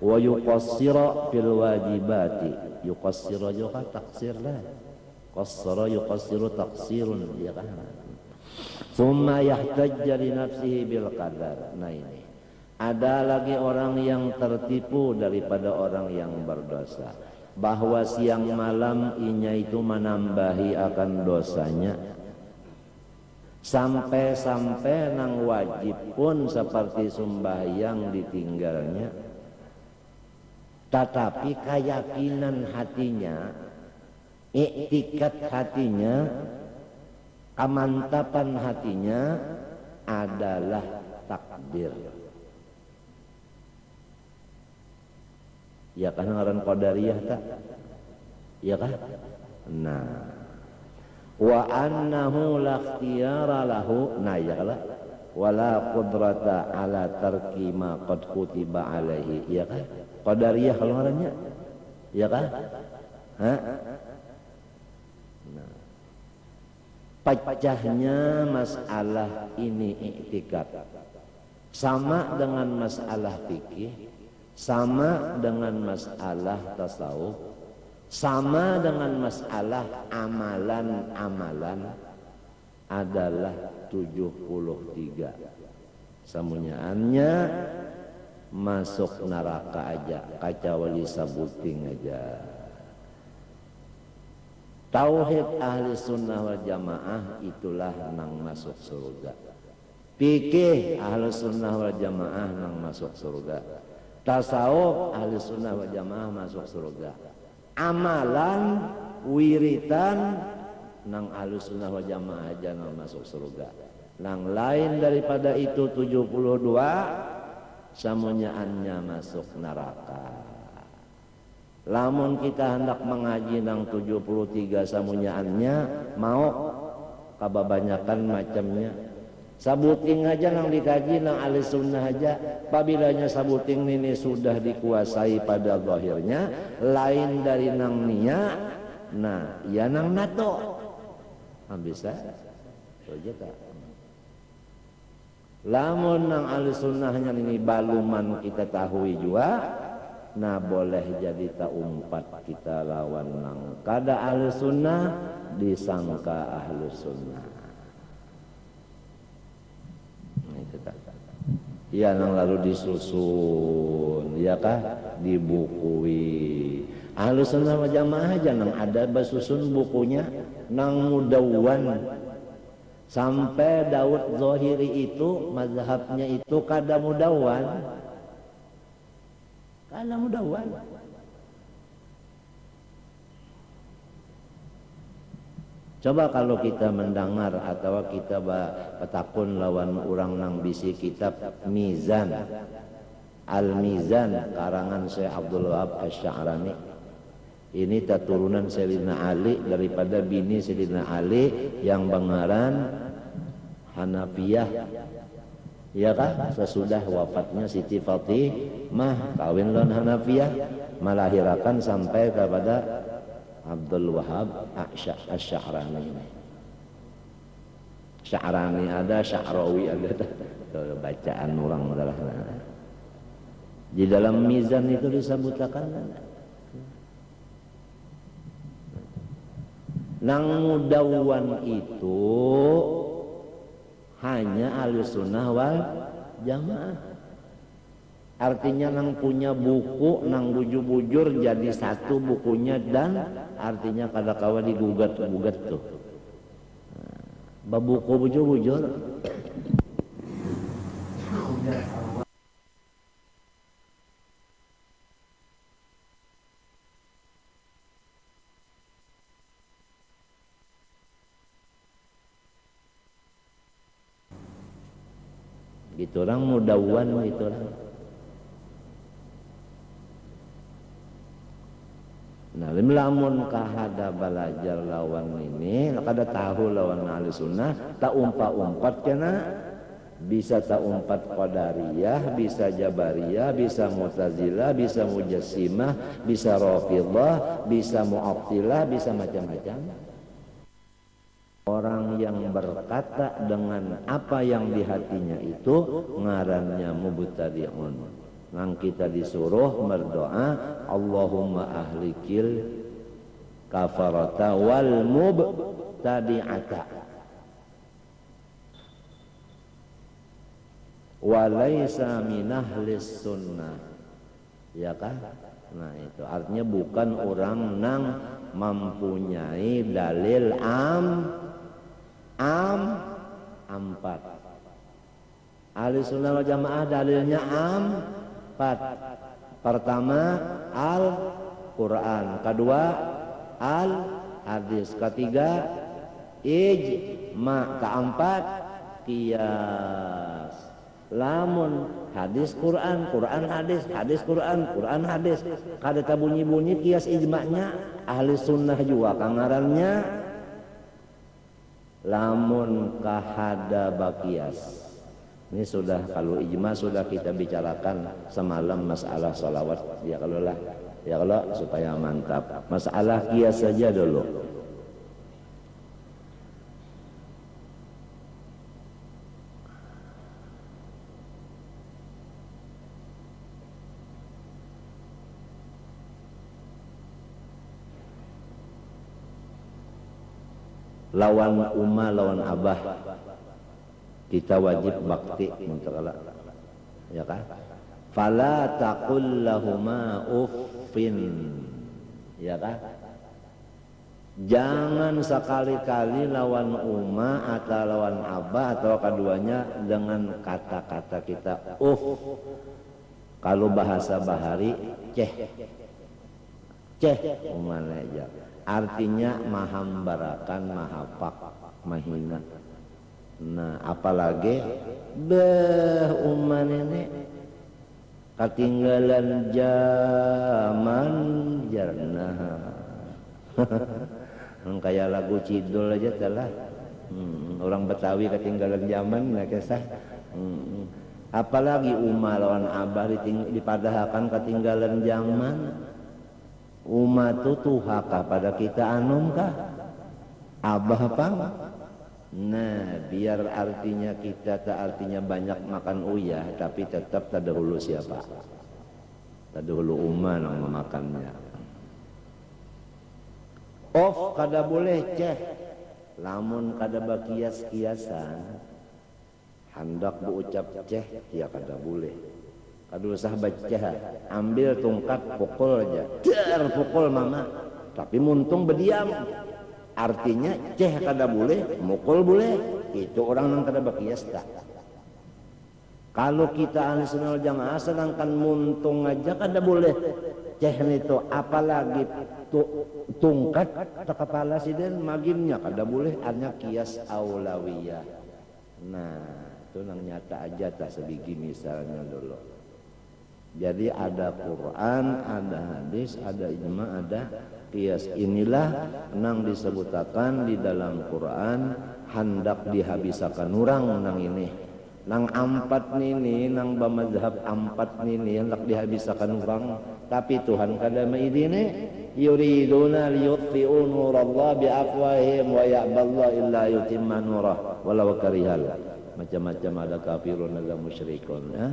Speaker 1: wa yuqassira fil wajibati. Yuqassira juga taksir lah. Qassara yuqassiru taksirun, ya kah? Thumma yahtajja li nafsihi bil qadar. Nah ini. Ada lagi orang yang tertipu daripada orang yang berdosa, bahwa siang malam inya itu menambahi akan dosanya, sampai-sampai nang wajib pun seperti sembahyang ditinggalnya. Tetapi keyakinan hatinya, iktikat hatinya, kemantapan hatinya adalah takdir. Ya kan ngaran qadariyah tak? Ya kan? Nah, wa annahu la ikhtiyara lahu, nah ya lah, wala qudrata ala tarki ma qad kutiba alaihi, ya kan? Qadariyah kalau ngarannya, ya kan? Nah. pecahnya masalah ini i'tikad sama dengan masalah fikih, sama dengan masalah tasawuf, sama dengan masalah amalan-amalan adalah 73. Samunyaannya masuk neraka aja, kacawali sabuting aja. Tauhid ahli sunnah wal jamaah itulah nang masuk surga. Fikih ahli sunnah wal jamaah nang masuk surga. Tasawuf ahli sunnah wal jamaah masuk surga. Amalan wiritan nang ahli sunnah wal jamaah aja nang masuk surga. Nang lain daripada itu 72 samunyaannya masuk neraka. Lamun kita hendak mengaji nang 73 samunyaannya mau kababanyakan macamnya. Sabuting aja nang dikaji nang ahli sunnah aja. Pabilanya sabuting ini sudah dikuasai pada zahirnya, lain dari nang nia, nah ya nang nato. Bisa saja tak. Lamun nang ahli sunnahnya ini baluman kita tahu juga. Nah boleh jadi tak umpat kita lawan nang kada ahli sunnah disangka ahli sunnah. Itu tak. Ya nang lalu disusun, ya kah dibukui. Ahli sunnah wal jamaah aja nang ada basusun bukunya nang mudawwan. Sampai Daud Zahiri itu mazhabnya itu kada mudawwan. Kada mudawwan. Coba kalau kita mendengar atau kita petakun lawan orang nang bisi kitab Mizan, Al-Mizan karangan Syekh Abdul Wahab Asy-Sya'rani. Ini keturunan Sayyidina Ali daripada bini Sayyidina Ali yang bengaran Hanafiyah. Ya kah? Sesudah wafatnya Siti Fatimah kawin lawan Hanafiyah, melahirkan sampai kepada Abdul Wahab Asy-Sya'rani. Sya'rani ada, Sya'rawi ada, bacaan orang adalah. Di dalam Mizan itu disebutkan nang mudawwan itu hanya ahli sunnah wal jamaah. Artinya nang punya buku nang bujur-bujur jadi satu bukunya dan artinya kada kawa digugat-gugat tuh. Babuku bujur-bujur. Gitu orang mudawwan gitu orang. Nah, lamun kahada belajar lawan ini, kada tahu lawan ahli sunnah, tak umpat-umpat kena bisa tak umpat qadariyah, bisa jabariyah, bisa mu'tazilah, bisa mujassimah, bisa rafidhah, bisa mu'attilah, bisa macam-macam. Orang yang berkata dengan apa yang di hatinya itu ngarannya mubtadi'un. Nang kita disuruh berdoa, Allahumma ahlikil kafarata wal mubtadi'ata wa laysa min ahlis sunnah. Ya kan? Nah itu artinya bukan orang nang mempunyai dalil empat. Ahli sunnah wal jamaah dalilnya empat. Pertama Al-Quran, kedua Al-Hadis, ketiga ijma, keempat qiyas. Lamun hadis Quran, Quran hadis, hadis Quran, Quran hadis, kada bunyi-bunyi qiyas ijma'nya ahli sunnah juga kangarannya lamun kahada bakias. Ini sudah kalau ijma sudah kita bicarakan semalam masalah salawat ya kalau supaya mantap. Masalah kias saja dulu. lawan umma lawan abah kita wajib bakti muntakala ya kan. Fala taqul lahuma uffin ya kan. Jangan sekali-kali lawan umma atau lawan abah atau keduanya dengan kata-kata kita kalau bahasa bahari ceh umane aja artinya mahambarakan mahapak mahina. Nah apalagi umma nenek ketinggalan zaman jarna kayak lagu cidul aja telah orang Betawi ketinggalan zaman ya kisah. Apalagi umma lawan abah dipadahkan ketinggalan zaman. Umma itu tuhaka pada kita anum kah abah apa. Nah biar artinya kita tak artinya banyak makan uyah tapi tetap terdahulu siapa, terdahulu umma yang memakannya. Kada boleh ceh lamun kada bakias-kiasan hendak berucap ceh ya kada boleh. Kada usah baca ambil tungkat pukul aja pukul mama tapi muntung berdiam artinya ceh kada boleh mukul boleh itu orang yang kada bakias tak. Kalau kita Ahlussunnah wal Jamaah sedangkan muntung aja kada boleh ceh itu apalagi tungkat tak kepala siden maginnya kada boleh hanya kias aulawiyah. Nah itu nang nyata aja tak sebiji misalnya dulu. Jadi ada Quran, ada hadis, ada ijma, ada kias. Inilah nang disebutakan di dalam Quran hendak dihabisakan orang nang ini. Nang ampat nini, nang bamadzhab ampat nini hendak dihabisakan orang. Tapi Tuhan kada maidini yuriduna liyutfi'u nurallah biafwahihim wa ya'ballahu illa yutimma nurah walau karihal. Macam-macam ada kafirun ada musyrikun ya.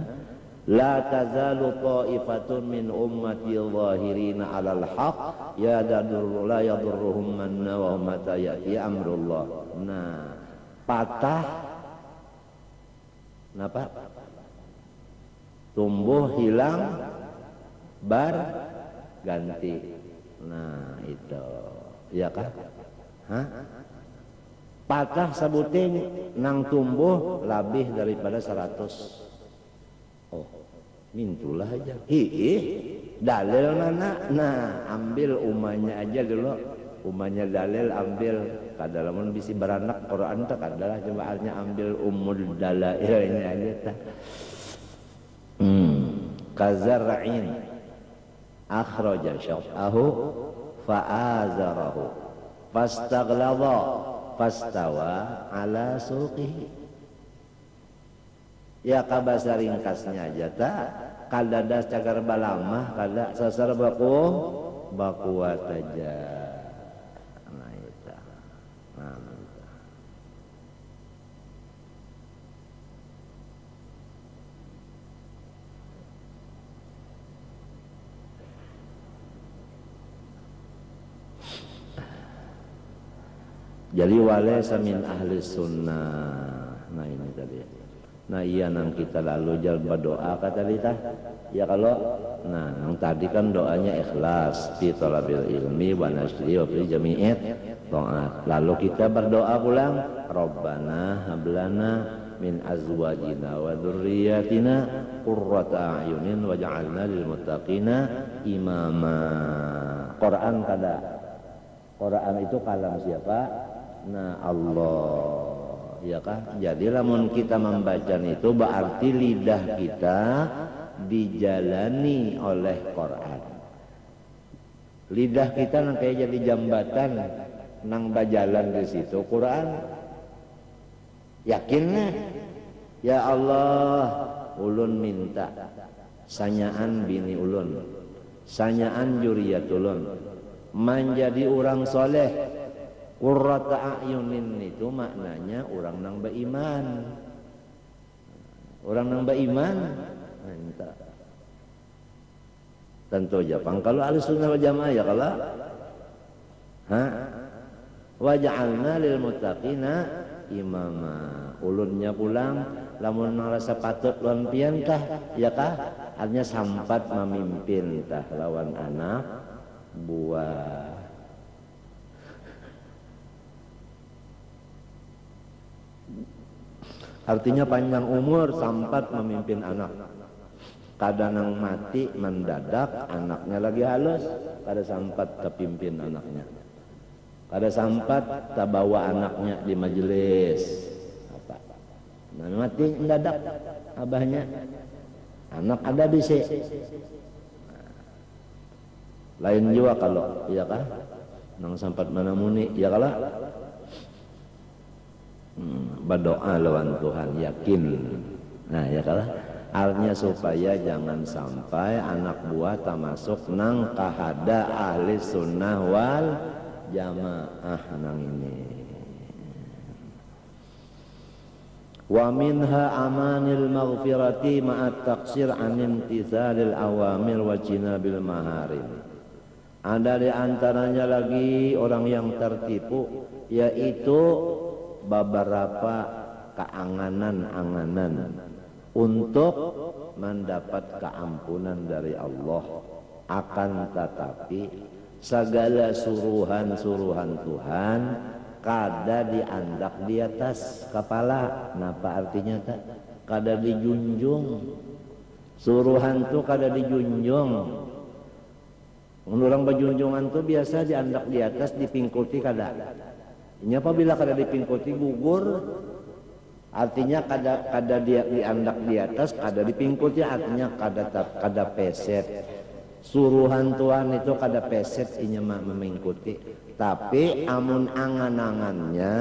Speaker 1: La tazalu ta'ifatun min ummati zahirina 'alal haq ya dadur la yadurruhum man wa mata ya'ti amrullah. Nah, patah napa? Tumbuh hilang bar ganti. Nah, itu. Ya kah? Hah? Patah sabuting nang tumbuh lebih daripada 100. Oh, mintulah aja. Dalil mana? Nah, ambil umanya aja dulu. Umanya dalil ambil. Kadalamun bisi beranak Quran tak adalah cobaannya ambil umul dalailnya aja tak. Kazar'in akhraja syaf'ahu fa'azarahu fastaghlaba fastawa ala suqihi. Ya kabasa ringkasnya aja tak kadada cagar balamah kada sasar bakuat aja. Nah itu. Jadi walaysa min ahli sunnah. Nah ini tadi. Nah iya nang kita lalu jalan berdoa kata kita ya kalau nah yang tadi kan doanya ikhlas fi talabil ilmi wa nasri wa fi jami'at ta'at. Lalu kita berdoa pulang Rabbana hablana min azwajina wa dzurriyyatina qurrata a'yunin waj'alna lil muttaqina imama. Quran kada. Quran itu kalam siapa? Nah Allah. Ya kan? Jadi lamun kita membaca itu berarti lidah kita dijalani oleh Quran. Lidah kita nang kayak jadi jambatan nang bajalan di situ Quran. Yakinnya ya Allah ulun minta sanyaan bini ulun, sanyaan juriyat ulun menjadi orang soleh. Qurrata a'yunin itu maknanya orang nang beriman. Orang nang beriman minta. Tentu aja. Kalau Ahlussunnah wal Jamaah ya kalau Waj'alna lil muttaqina imama. Ulunnya pulang lamun ngerasa patut lawan pian tah ya kah artinya sampat memimpin tah lawan anak buah. Artinya panjang umur sampat memimpin anak. Kadang mati mendadak anaknya lagi halus, kada sampat kepimpin anaknya. Kada sampat tak bawa anaknya di majelis. Apa? Nah, mati mendadak abahnya. Anak ada bisi. Lain juga kalau iya kah? Nang sampat manamuni iya kala? Berdoa lawan Tuhan yakin. Nah ya kalah artinya supaya jangan sampai anak buah termasuk nang kahada ahli sunnah wal jamaah nang ini. Wa minha amanil maghfirati ma'at taqsir an imtithalil awamir wa jinabil maharim. Ada di antaranya lagi orang yang tertipu yaitu beberapa keanganan-anganan untuk mendapat keampunan dari Allah, akan tetapi segala suruhan-suruhan Tuhan kada diandak di atas kepala. Napa artinya tak? Kada dijunjung. Suruhan tu kada dijunjung. Orang berjunjungan tu biasa diandak di atas, dipingkuti kada. Ini apabila kada dipingkuti gugur, artinya kada dia diandak di atas, kada dipingkuti artinya kada peset. Suruhan Tuhan itu kada peset inya memingkuti. Tapi amun angan-angannya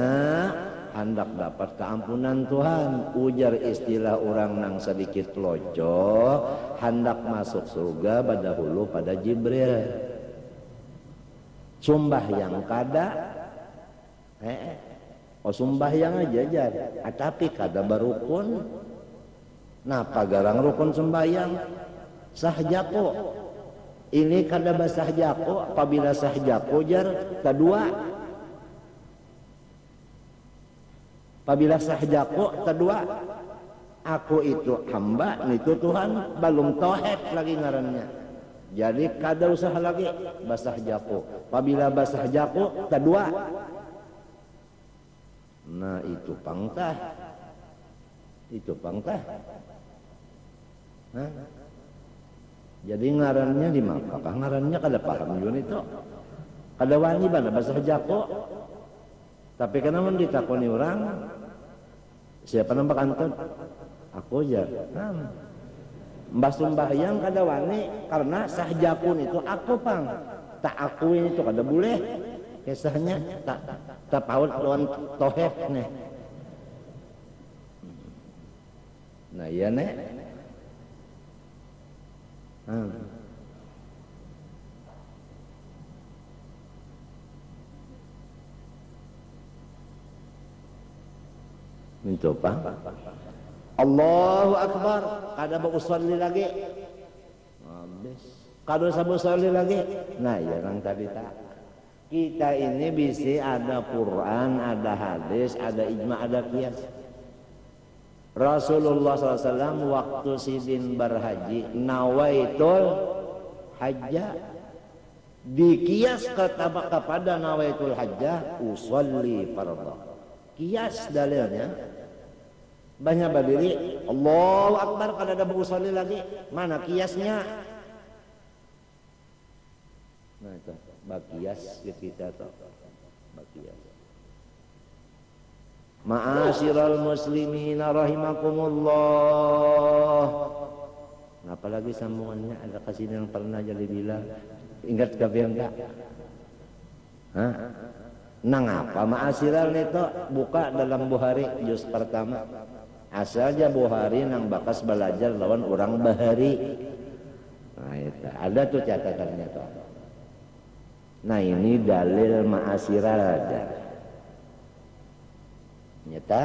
Speaker 1: hendak dapat keampunan Tuhan. Ujar istilah orang nang sedikit lojo, hendak masuk surga dahulu pada Jibril. Sumbah yang kada sembahyang aja jar, tapi kada berukun. Napa garang rukun sembahyang? Sahjako. Ini kada basahjako, apabila sahjako jar kedua. Apabila sahjako kedua, aku itu hamba, itu Tuhan, belum tauhid lagi ngarannya. Jadi kada usah lagi basahjako. Apabila basahjako kedua, nah itu pangtah. Nah, jadi ngarannya di Makkah, ngarannya kada paham yun itu. Kada wani bana bahasa Jako. Tapi kenapa ditakoni orang, siapa nampak antun? Aku aja. Nah, mbah sembahyang kada wani karena sahjakun itu aku pang. Tak akuin itu kada boleh. Kisahnya tak paut lawan tohek nih. Nah iya nih. Minta apa? Allahu Akbar. Kada berusolli lagi. Habis. Kada usah berusolli lagi. Nah iya orang tadi tak. Kita ini bisa ada Quran, ada hadis, ada ijma, ada qiyas. Rasulullah SAW waktu sidin berhaji nawaitul hajjah, dikias kepada nawaitul hajjah usolli fardhu. Kias dalilnya banyak berdiri Allahu Akbar kada ada berusolli lagi. Mana kiasnya? Nah itu bakias kita tahu bakias. Ma'asyiral muslimin rahimakumullah. Apalagi sambungannya ada kasih yang pernah jadi bilang ingat kafian enggak? Hah? Nang apa ma'asyiral itu buka dalam Bukhari juz pertama. Asalnya Bukhari nang bakas belajar lawan orang Bahari. Nah itu ada tuh catatannya tuh. Nah ini dalil ma'asyiral aja. Nyata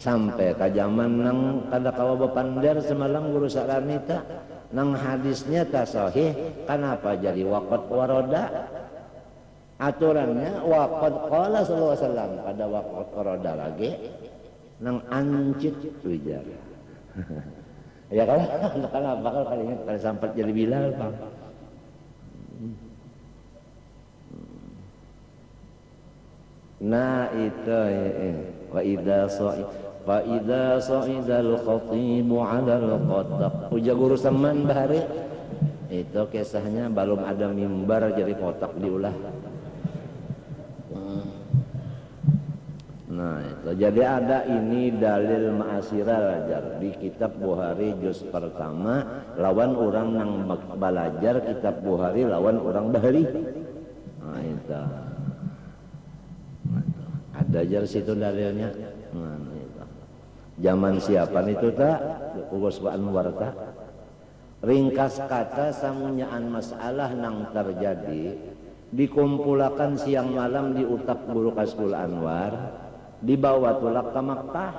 Speaker 1: sampai ke zaman nang kada kawa bepander semalam guru saranita nang hadisnya tak sahih, kenapa jadi waqat waroda? aturannya waqad qala sallallahu alaihi wasallam pada waqad qarada lagi nang ancit wijar. Ya kalau bakal kali sampai jadi Bilal Bang. Nah itu wa idza sa'idal khatibu 'alal qataq uja guru saman bahari itu kisahnya belum ada mimbar jadi kotak diulah. Nah itu jadi ada ini dalil ma'asirah lajar di kitab Bukhari juz pertama lawan orang nang balajar kitab Bukhari lawan orang bahari. Nah itu ada jar situ dalilnya. Nah, itu. Zaman siapan itu tak Ugus Anwar tak ringkas kata samunyaan masalah nang terjadi dikumpulakan siang malam di utak Guru Kasbul Anwar dibawa tulak ke Makkah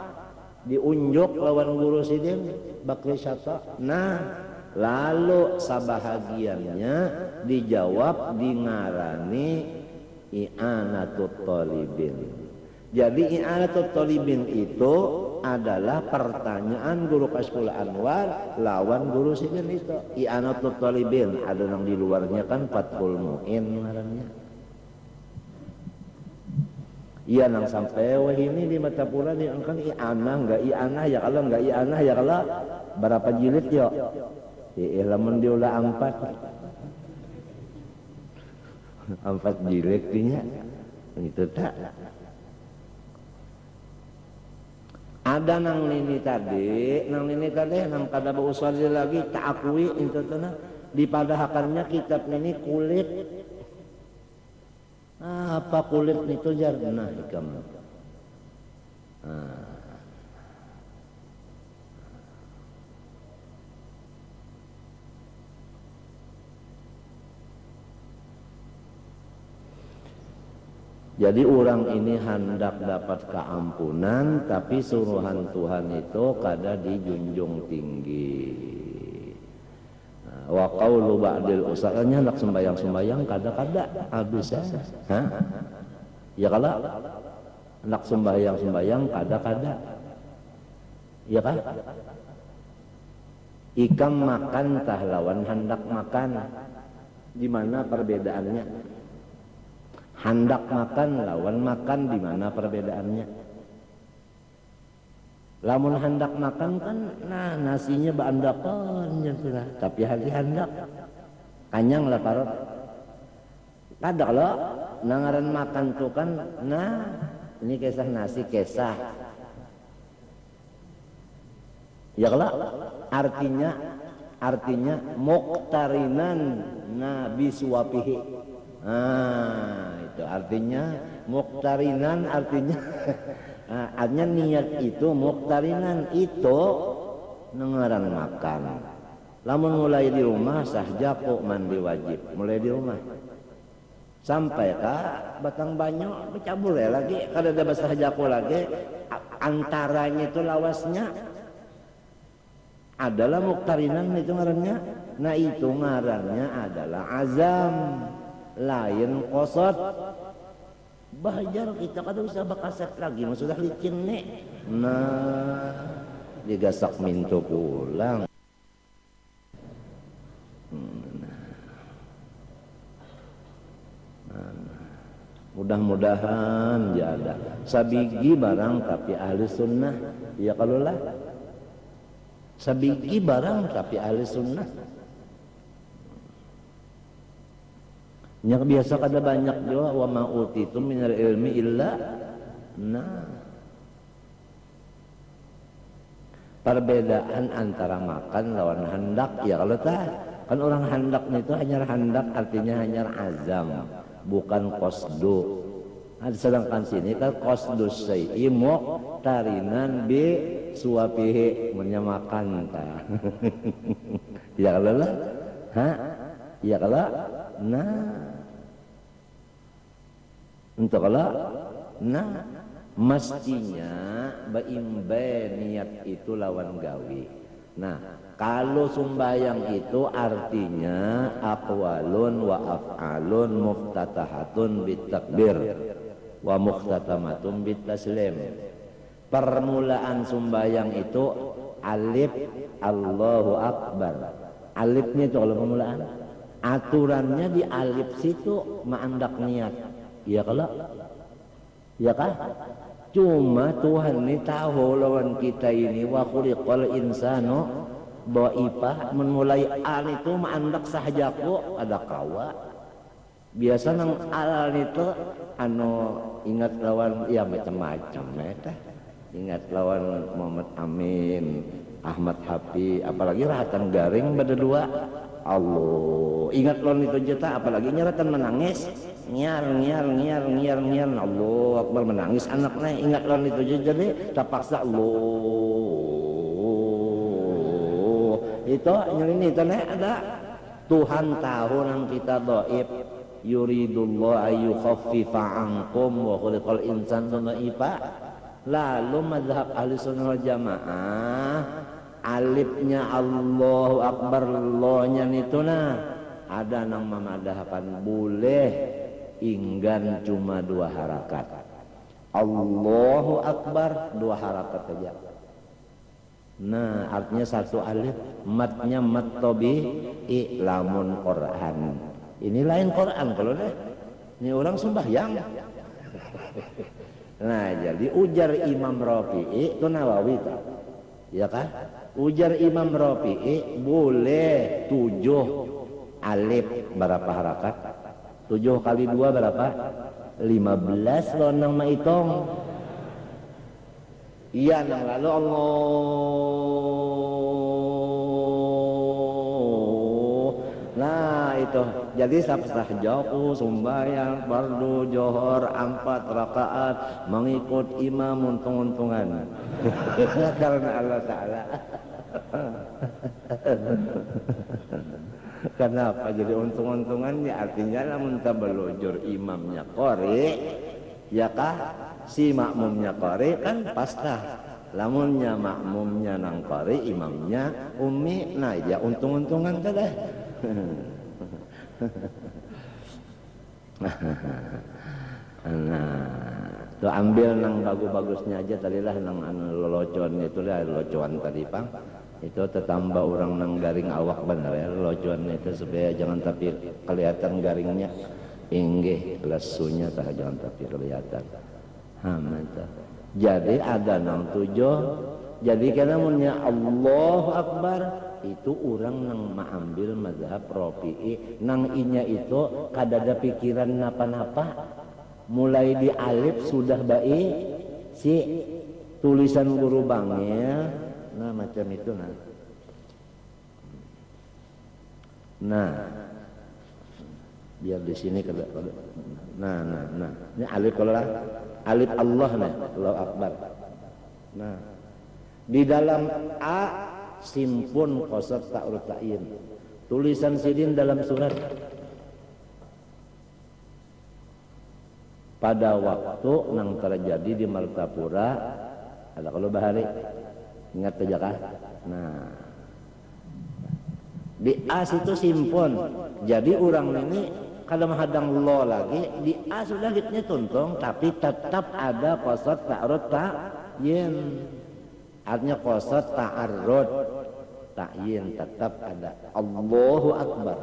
Speaker 1: diunjuk lawan Guru Sidin Bakri Syata. Nah lalu sabahagiannya dijawab di ngarani i'anatut thalibin. Jadi i'anatut thalibin itu adalah pertanyaan Guru Kasbul Anwar lawan Guru Sidin itu. I'anatut thalibin ada yang di luarnya kan Fathul Mu'in ngarannya. Iya nang sampai wah ini di mata pula diangkat i'anah enggak i'anah ya kalau enggak i'anah ya kalau berapa jilid yo. Lamun diulah 4 jilid nya itu tak. Ada nang nini tadi nang kada beusali lagi tak akui itu tanah dipadahakannya kitab ini kulit apa kulit itu jar nah hikam. Jadi orang ini hendak dapat keampunan tapi suruhan Tuhan itu kada dijunjung tinggi. Wa qaulu ba'dil usahanya hendak sembayang kada habis ya. Ya kalau hendak sembayang kada. Ya kan? Ikam makan tah lawan hendak makan. Di mana perbedaannya? Hendak makan lawan makan di mana perbedaannya? Lamun hendak makan kan nah nasinya baandakan lah. Tapi hati hendak kanyang lah parot. Kada lo nangaran makan tuh kan nah ini kisah nasi kisah. Ya kalau artinya muqtarinan nabi suwapihi. Itu artinya muqtarinan artinya artinya niat itu muqtarinan itu nengaran makan. Lamun mulai di rumah sah japo mandi wajib mulai di rumah sampai ka batang banyu bercabul ya lagi kada ada basah japo lagi antaranya itu lawasnya adalah muqtarinan itu ngarannya. Nah itu ngarannya adalah azam lain kosot bahajar kita kada usah bakaset lagi sudah licin nih. Nah digasak minto pulang. Mudah-mudahan ya ada sabigi barang tapi ahli sunnah ya kalau lah sabigi barang tapi ahli sunnah. Yang biasa kada banyak juga wa ma utitum minal ilmi illa nah perbedaan antara makan lawan hendak ya kalau tak kan orang hendak itu hanya hendak artinya hanya azam bukan qasdu. Sedangkan sini kan qasdu syai'i muqtarinan bi suwapihi menyamakan ta. Ya kalau lah ya kalau nah untuk kalau mestinya baimbe niat itu lawan gawi Nah, kalau sembahyang itu artinya aqwalun wa af'alun muftatahatun bitakbir wa muftatamatun bitaslim. Permulaan sembahyang itu alif Allahu Akbar. Alifnya itu kalau permulaan. Aturannya di alif situ ma'andak niat. Iya kalau? Ya kan? Cuma Tuhan ini tahu lawan kita ini wa khuliqal insanu dhaifah, memulai al itu ma'andak sahajaku ada kawa. Biasa nang al itu anu ingat lawan ya macam-macam eta. Ingat lawan Muhammad Amin, Ahmad Hafi, apalagi rahatan garing berdua. Allah, ingat lawan itu jeta apalagi nyeratan menangis. Ngiar Allah Akbar menangis anaknya ingat lawan itu jadi terpaksa Allah itu ini ada Tuhan tahu nang kita dhaif yuridullah ayu khaffifa ankum wa khuliqal insanu dhaifa. Lalu mazhab ahli sunnah wal jamaah alifnya Allahu Akbar lohnya itu nah ada nang mamadahapan boleh inggan cuma 2 harakat. Allahu Akbar 2 harakat saja. Nah, artinya 1 alif, matnya mat tabi'i lamun Quran. Ini lain Quran kalau deh. Ini orang sembahyang. Nah, jadi ujar Imam Rafi'i itu Nawawi tak? Ya kan? Ujar Imam Rafi'i boleh 7 alif berapa harakat? 7 kali 2 berapa? 15 lo nang maitung. Iya nang lalu Allah. Nah itu jadi sah jauh sembahyang fardu johor 4 rakaat mengikut imam untung-untungan. Karena Allah Ta'ala. Kenapa jadi untung-untungannya? Artinya lamun tabelujur imamnya qori, ya kah? Si makmumnya qori kan pastah. Lamunnya makmumnya nang qori, imamnya ummi, nah ya untung-untungan teh. Nah, tuh ambil nang bagus-bagusnya aja tadilah nang anu lolocoan itu lah lolocoan tadi Pang. Itu tetambah orang nang garing awak benar ya locuan itu supaya jangan tapi kelihatan garingnya inggih lesunya tak jangan tapi kelihatan mantap. Jadi ada nang 7 jadi karena munnya Allahu Akbar itu orang nang mengambil mazhab Rafi'i nang inya itu kadada pikiran napa-napa mulai di alif sudah baik si tulisan guru bangil. Nah macam itu nah biar di sini nah ini alif kalau lah alif Allah nih Allahu Akbar. Nah di dalam A simpun qasad ta'ruf ta'yin tulisan sidin dalam surat pada waktu nang terjadi di Martapura ada kalau bahari ingat saja kah? Nah, di as itu simpon. Jadi orang ini kalau menghadang lo lagi di a sudah hitnya tuntung, tapi tetap ada qasad ta'arud ta'yin. Artinya qasad ta'arud ta'yin tetap ada. Allahu Akbar.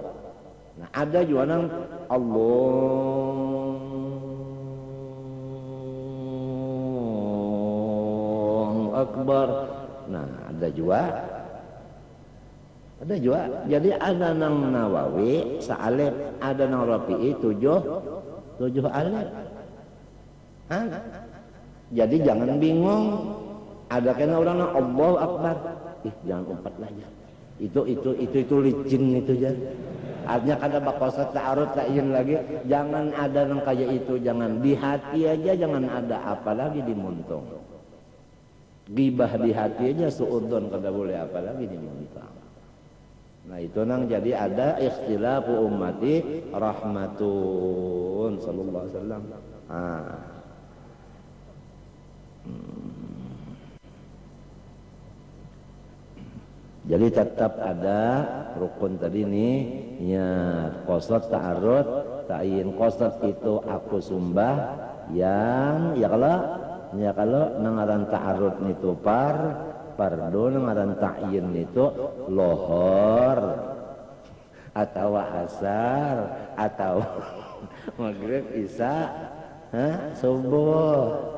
Speaker 1: Nah, ada juga nang Allahu Akbar. Nah ada juga jadi ada nang Nawawi sa'alif ada nang Rafi'i 7 alif. Jadi jangan bingung ada kena orang nang Allahu Akbar jangan umpat lah ya itu licin itu ya artinya kada bakosat ta'arud ta'yin lagi jangan ada nang kayak itu jangan di hati aja jangan ada apalagi di muntung. Gibah di hati aja suudon kada boleh apalagi di muntah. Nah itu nang jadi ada ikhtilafu ummati rahmatun sallallahu alaihi wasallam. Jadi tetap ada rukun tadi nih, ya qasad, ta'arud, ta'yin. Qasad itu aku sumbah yang ya kalau ngaran ta'arud itu pardo, ngaran ta'yin itu lohor atau asar atau maghrib, isya, subuh.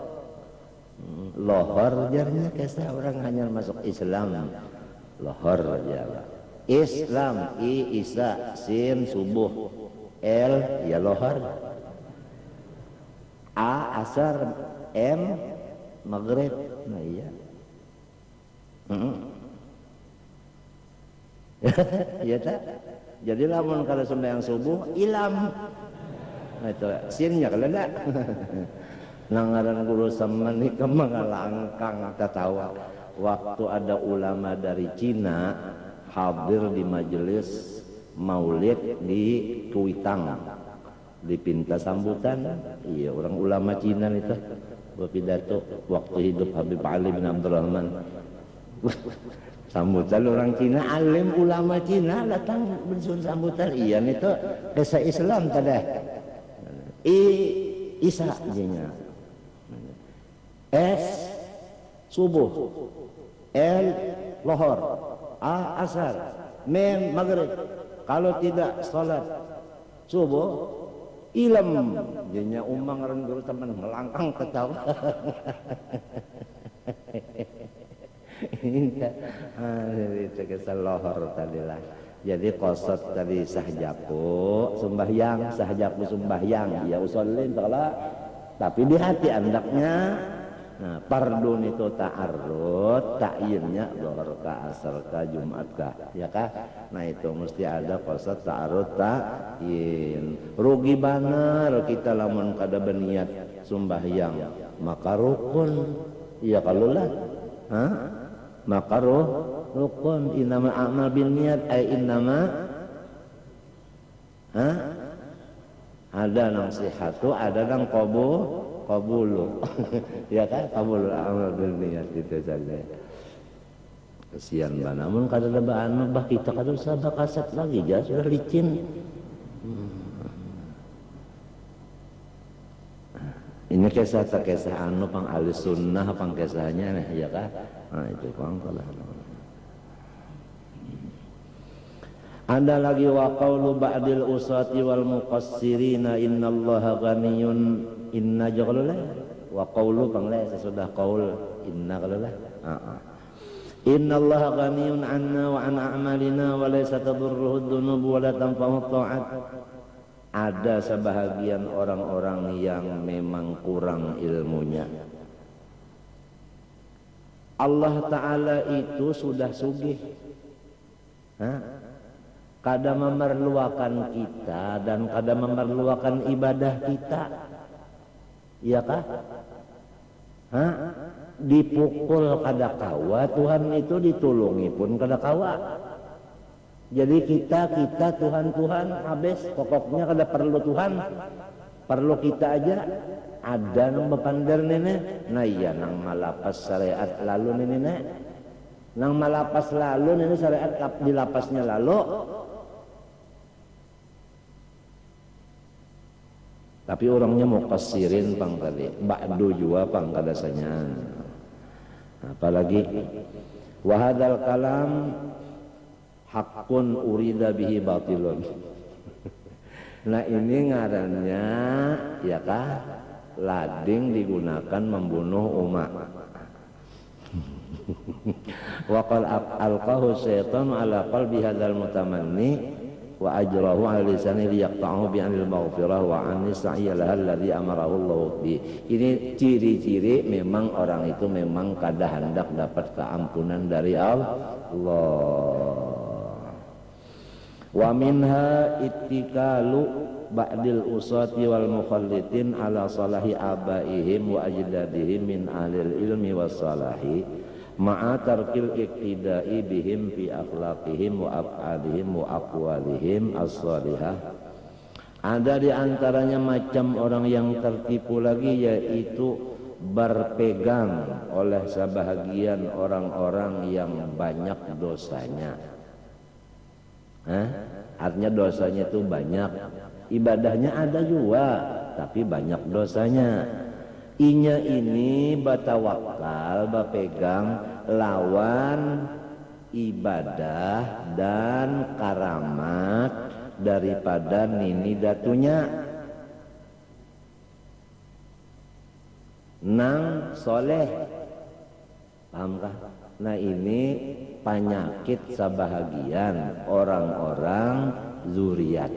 Speaker 1: Lohor jarnya kesa orang hanya masuk Islam. Lohor ya. Islam, i isya, sin subuh, l ya lohor, a asar, m maghrib. Nah iya. Ya tak. Jadi lamun kalau sembahyang subuh ilam. Nah itu sinnya kalau enggak. Nangaran guru samani kemangalangkang tatawa. Waktu ada ulama dari Cina hadir di majelis maulid di Kuitang, dipinta sambutan. Iya, orang ulama Cina itu berpidato waktu hidup Habib Ali bin Abdul Rahman. Sambutan orang Cina, alim ulama Cina datang bersun sambutan. Iya itu desa Islam tadi. Isa jinya. S subuh, L lohor, A asar, Mem maghrib. Kalau tidak salat subuh ilm. Jinya umang ren guru teman melangkang ketawa. Itu kisah lohor tadilah. Jadi qasad tadi sahjaku sembahyang ya usolin tala, tapi di hati andaknya. Nah, pardun itu ta'arud, ta'yinnya dhuhr ka, asar ka, jumat ka, ya kah? Nah itu mesti ada qasad, ta'arud, ta'yin. Rugi banar kita lamun kada berniat sembahyang, maka rukun. Ya kalau lah, maka rukun. Innama a'mal bin niat, innama ada nang sihatu, ada nang qabulu. Ya kan, qabulu amal bil niat itu saja. Kesian ba, namun kada lebaan bah kita kada usah bakasat lagi, jah sudah licin. Ini kisah anu pang ahli sunnah pang kisahnya nih, ya kan? Nah itu pang kalah. Ada lagi wa qaulu ba'dil usati wal muqassirina innallaha ghaniyun inna jaqallah wa qaulu pangla sesudah qaul inna qallah. Innallaha ghaniyun anna wa an a'malina wa laysa tadurruhu dzunub wa la tanfa'u ta'at. Ada sebahagian orang-orang yang memang kurang ilmunya. Allah Ta'ala itu sudah sugih. Kada memerlukan kita dan kada memerlukan ibadah kita, iya kah? Dipukul kada kawa, Tuhan itu ditulungi pun kada kawa. Jadi kita Tuhan habis, pokoknya kada perlu Tuhan, perlu kita aja. Ada nang bepander nene, nah iya nang malapas syariat lalu nene, nang malapas lalu nene syariat di lapasnya lalu. Tapi orangnya mau kasirin pang tadi, ba'du juga pang kadasanya. Apalagi wahadal kalam hakun urida bihi batilun. Nah ini ngarannya ya kah, lading digunakan membunuh umat. Wa qal alqahu syaitan ala qalbi hadzal mutamanni wa ajrahu ala lisani liyaqta'ahu bi anil maghfirah wa anis sa'iyalaha alladhi amarahu Allah bi. Ini ciri-ciri memang orang itu memang kada hendak dapat keampunan dari Allah. Wa minha ittikalu ba'dil usati wal mukhallitin ala salahi abaihim wa ajdadihim min ahlil ilmi was salahi ma'a tarkil iqtidai bihim fi akhlaqihim wa af'alihim wa aqwalihim as-salihah. Ada di antaranya macam orang yang tertipu lagi, yaitu berpegang oleh sebahagian orang-orang yang banyak dosanya. Artinya dosanya itu banyak, ibadahnya ada juga, tapi banyak dosanya. Inya ini batawakal, bapegang lawan ibadah dan karamat daripada nini datunya. Nang soleh, pahamkah? Nah ini penyakit sebahagian orang-orang zuriat.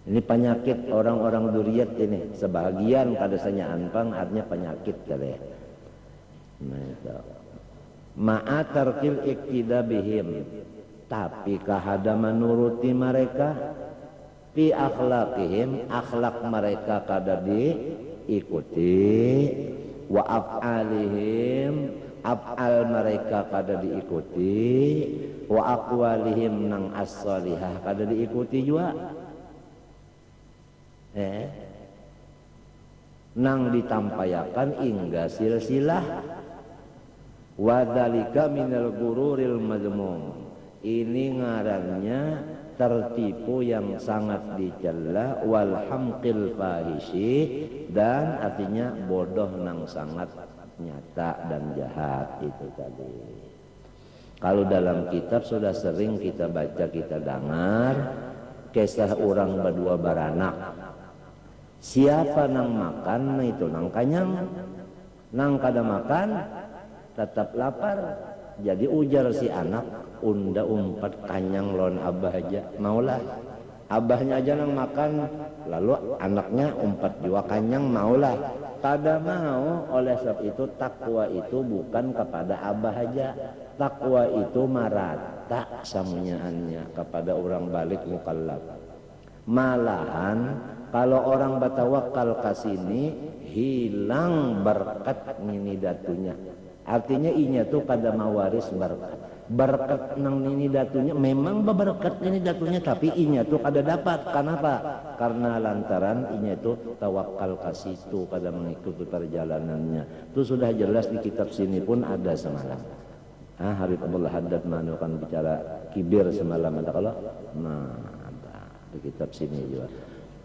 Speaker 1: Ini penyakit orang-orang zuriat ini. Sebahagian kadasanya anpang artinya penyakit kali. Nah itu. Ma'a tarkil iktida bihim, tapi kahada menuruti mereka fi akhlaqihim, akhlak mereka kada diikuti, wa af'alihim, af'al mereka kada diikuti, wa aqwalihim nang as-salihah kada diikuti juga. Nang ditampayakan hingga silsilah. Wa dzalika minal gururil mazmum. Ini ngarannya tertipu yang sangat dicela, wal hamqil fahishi, dan artinya bodoh nang sangat nyata dan jahat itu tadi. Kalau dalam kitab sudah sering kita baca, kita dengar kisah orang berdua beranak. Siapa nang makan itu nang kanyang, nang kada makan tetap lapar. Jadi ujar si anak, unda umpat kanyang lon abah aja, maulah. Abahnya aja nang makan, lalu anaknya umpat juga kanyang, maulah. Kada mau. Oleh sebab itu takwa itu bukan kepada abah aja, takwa itu marata samunyaannya kepada orang balik mukallaf. Malahan kalau orang batawakal kasini hilang berkat nini datunya. Artinya inya tuh kada mawaris berkat. Berkat nang nini datunya memang berkat nini datunya, tapi inya tuh kada dapat. Kenapa? Karena lantaran inya itu tawakal ka situ, kada mengikuti perjalanannya. Itu sudah jelas di kitab sini pun ada semalam. Habib Abdullah Haddad kan bicara kibir semalam ada kalau. Nah, ada di kitab sini juga.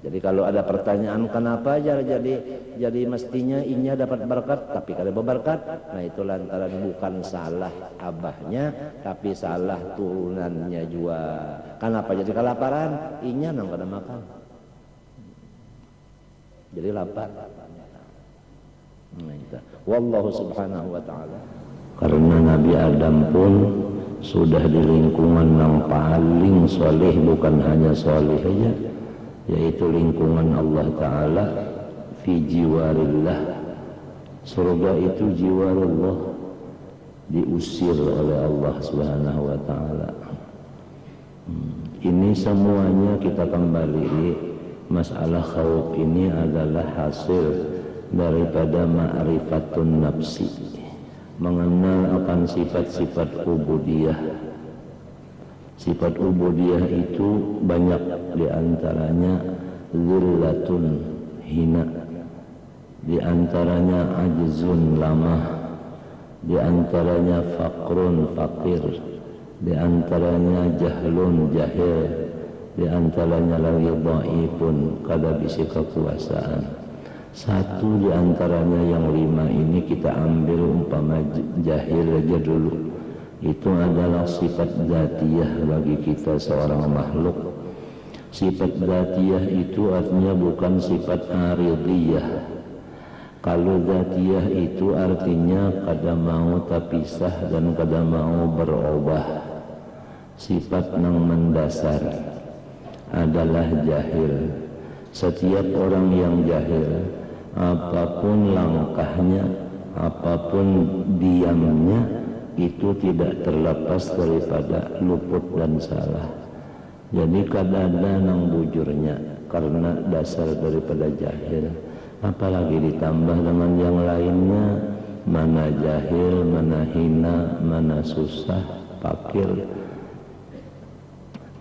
Speaker 1: Jadi kalau ada pertanyaan kenapa jadi mestinya inya dapat berkat tapi kada berberkat, nah itu lantaran bukan salah abahnya tapi salah turunannya juga. Kenapa jadi kelaparan? Inya nang kada makan. Jadi lapar. Nah itu. Wallahu subhanahu wa ta'ala. Karena Nabi Adam pun sudah di lingkungan yang paling soleh, bukan hanya soleh aja, yaitu lingkungan Allah Ta'ala, fi jiwarillah. Surga itu jiwarullah, diusir oleh Allah Subhanahu wa Ta'ala. Ini semuanya kita kembali, masalah khauf ini adalah hasil daripada ma'rifatun nafsi, mengenal akan sifat-sifat ubudiyah. Sifat ubudiyah itu banyak, diantaranya zillatun, hina, diantaranya ajzun, lamah, diantaranya faqrun, fakir, diantaranya jahlun, jahil, diantaranya lagi dhaifun, kada bisi kekuasaan. Satu diantaranya yang 5 ini kita ambil umpama jahil aja dulu. Itu adalah sifat dzatiyah bagi kita seorang makhluk. Sifat dzatiyah itu artinya bukan sifat aridiyah. Kalau dzatiyah itu artinya kada mau terpisah dan kada mau berubah. Sifat yang mendasar adalah jahil. Setiap orang yang jahil, apapun langkahnya, apapun diamnya, itu tidak terlepas daripada luput dan salah. Jadi kada ada nang bujurnya karena dasar daripada jahil. Apalagi ditambah dengan yang lainnya, mana jahil, mana hina, mana susah, fakir,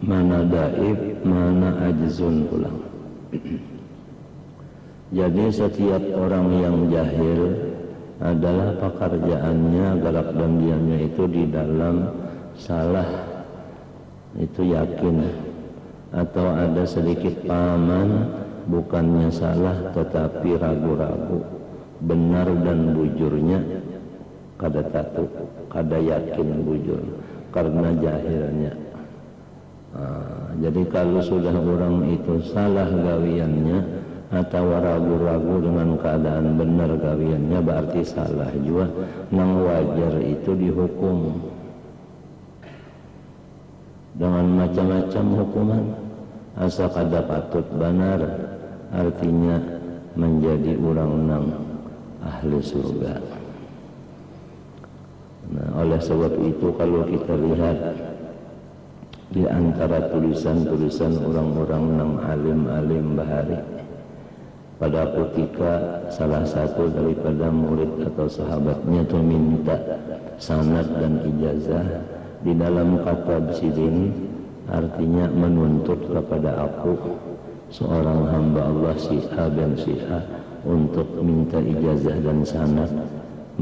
Speaker 1: mana daif, mana ajzun pulang. Jadi setiap orang yang jahil adalah pekerjaannya, gerak dan diamnya itu di dalam salah, itu yakin, atau ada sedikit pahaman bukannya salah tetapi ragu-ragu, benar dan bujurnya kada tatu, kada yakin bujur karena jahilnya. Jadi kalau sudah orang itu salah gawiannya atau ragu-ragu dengan keadaan benar gawiannya, berarti salah juga, nang wajar itu dihukum dengan macam-macam hukuman. Asa kada patut benar, artinya menjadi orang nang ahli surga. Nah, oleh sebab itu kalau kita lihat di antara tulisan-tulisan orang-orang nang alim-alim bahari, pada ketika salah satu daripada murid atau sahabatnya itu minta sanad dan ijazah di dalam kata sidin, artinya menuntut kepada aku seorang hamba Allah si A bin si A untuk minta ijazah dan sanad,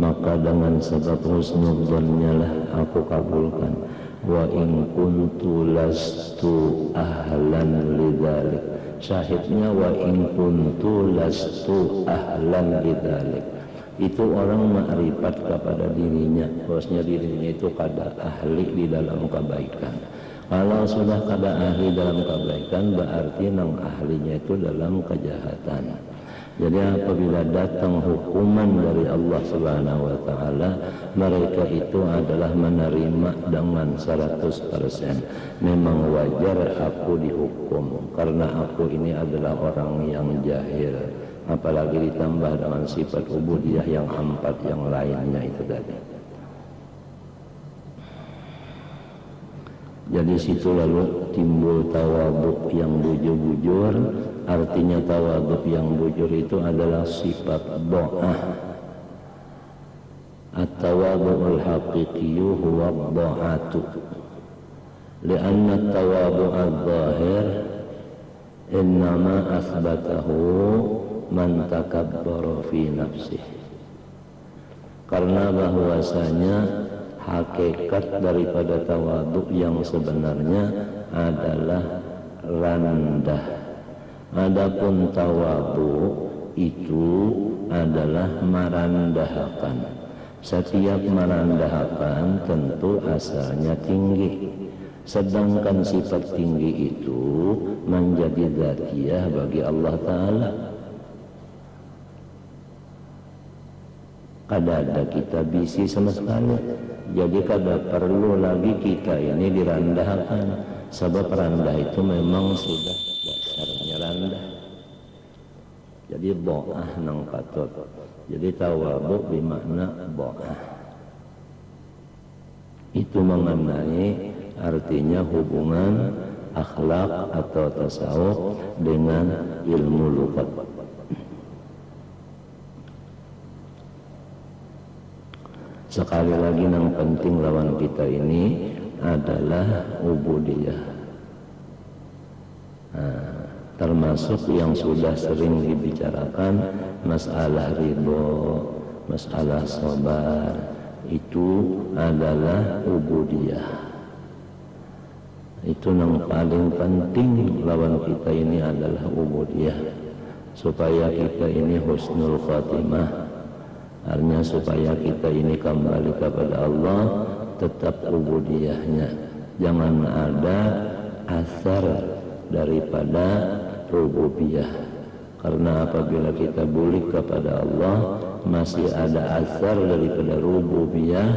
Speaker 1: maka dengan sebab husnudzonnya lah aku kabulkan. Wa in kuntu lastu ahlan lidzalik, syahidnya wa in kuntu lastu ahlan lidzalik, itu orang makrifat kepada dirinya, bahwasanya dirinya itu kada ahli di dalam kebaikan. Kalau sudah kada ahli dalam kebaikan, berarti nang ahlinya itu dalam kejahatan. Jadi apabila datang hukuman dari Allah Subhanahu wa taala, mereka itu adalah menerima dengan 100%. Memang wajar aku dihukum karena aku ini adalah orang yang jahil. Apalagi ditambah dengan sifat ubudiyah yang 4 yang lainnya itu tadi. Jadi situ lalu timbul tawadhu yang bujur-bujur. Artinya tawadhu yang bujur itu adalah sifat do'ah. At-tawadhu'ul haqiqiyyu huwa do'atu. Lianna at-tawadhu'al zahir innama asbatahu man takabbara fi nafsih. Karena bahwasanya hakikat daripada tawadhu yang sebenarnya adalah rendah. Adapun tawadhu itu adalah merendahkan. Setiap merendahkan tentu asalnya tinggi. Sedangkan sifat tinggi itu menjadi dzatiyah bagi Allah Ta'ala. Kada ada kita bisi sama sekali. Jadi kada perlu lagi kita ini direndahkan. Sebab rendah itu memang sudah dasarnya rendah. Jadi do'ah nang katut. Jadi tawadhu bermakna do'ah. Itu mengenai artinya hubungan akhlak atau tasawuf dengan ilmu lughat. Sekali lagi yang penting lawan kita ini adalah ubudiyah. Termasuk yang sudah sering dibicarakan masalah ridho, masalah sabar, itu adalah ubudiyah. Itu yang paling penting lawan kita ini adalah ubudiyah, supaya kita ini husnul khatimah. Artinya supaya kita ini kembali kepada Allah, tetap ubudiyahnya. Jangan ada asar daripada rububiyah. Karena apabila kita balik kepada Allah masih ada asar daripada rububiyah,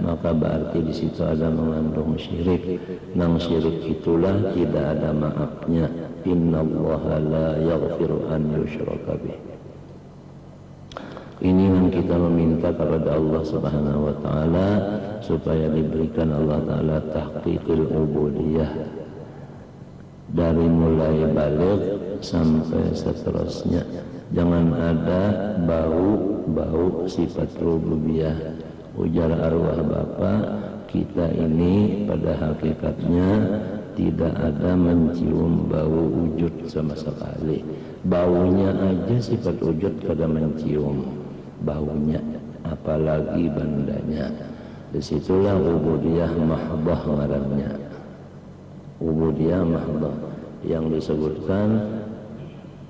Speaker 1: maka berarti di situ ada mengandung syirik. Nang syirik itulah tidak ada maafnya. Innallaha la yaghfiru an yushraka bih. Ini yang kita meminta kepada Allah Subhanahu wa taala supaya diberikan Allah Taala tahqiqul ubudiyah dari mulai balik sampai seterusnya. Jangan ada bau sifat rububiyah. Ujar arwah Bapak, kita ini pada hakikatnya tidak ada mencium bau wujud sama sekali. Baunya aja sifat wujud kada mencium baunya, apalagi bandanya. Disitulah ubudiyah mahdah ngarannya. Ubudiyah mahdah yang disebutkan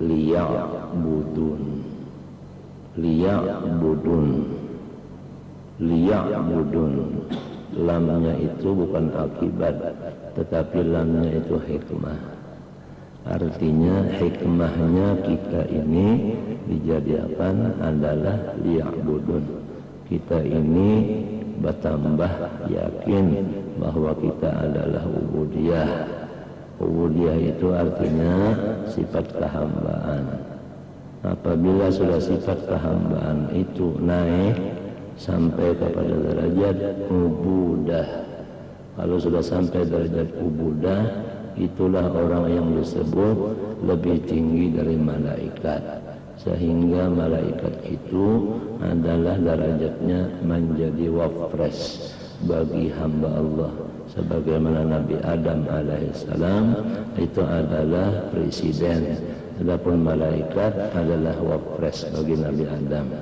Speaker 1: liya'budun. Lamnya itu bukan akibat, tetapi lamnya itu hikmah. Artinya hikmahnya kita ini dijadikan adalah liya'budun. Kita ini bertambah yakin bahwa kita adalah ubudiyah. Ubudiyah itu artinya sifat kehambaan. Apabila sudah sifat kehambaan itu naik sampai kepada derajat ubudah, kalau sudah sampai derajat ubudah, itulah orang yang disebut lebih tinggi dari malaikat. Sehingga malaikat itu adalah derajatnya menjadi wafres bagi hamba Allah. Sebagaimana Nabi Adam alaihissalam itu adalah presiden, adapun malaikat adalah wafres bagi Nabi Adam.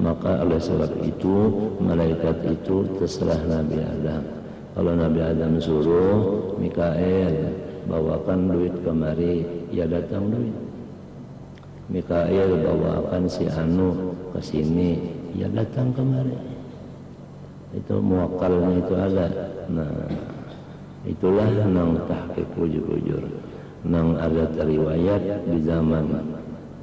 Speaker 1: Maka oleh sebab itu malaikat itu terserah Nabi Adam. Kalau Nabi Adam suruh Mikael bawakan duit kemari, ya datang duit. Mikael bawakan si Anu ke sini, ya datang kemari. Itu muakalnya itu ada. Nah, itulah nang tahqiq ujur-ujur. Nang ada riwayat di zaman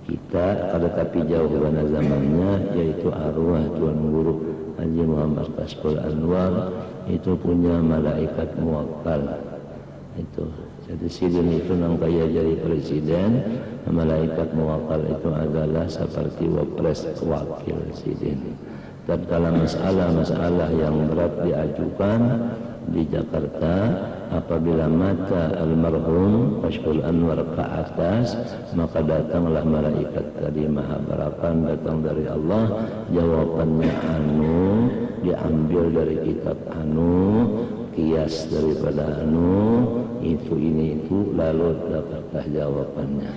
Speaker 1: kita, kada tapi jauh pada zamannya, yaitu arwah Tuan Guru Haji Muhammad Kashful Anwar itu punya malaikat muakkal. Itu jadi sidin itu nang kaya jadi presiden, malaikat muakkal itu adalah seperti wapres wakil sidin. Tatkala masalah-masalah yang berat diajukan di Jakarta, apabila mata almarhum Kashful Anwar ke atas, maka datanglah malaikat tadi maha barakan, datang dari Allah, jawabannya anu, diambil dari kitab anu, kias daripada anu, itu ini itu, lalu dapatlah jawabannya.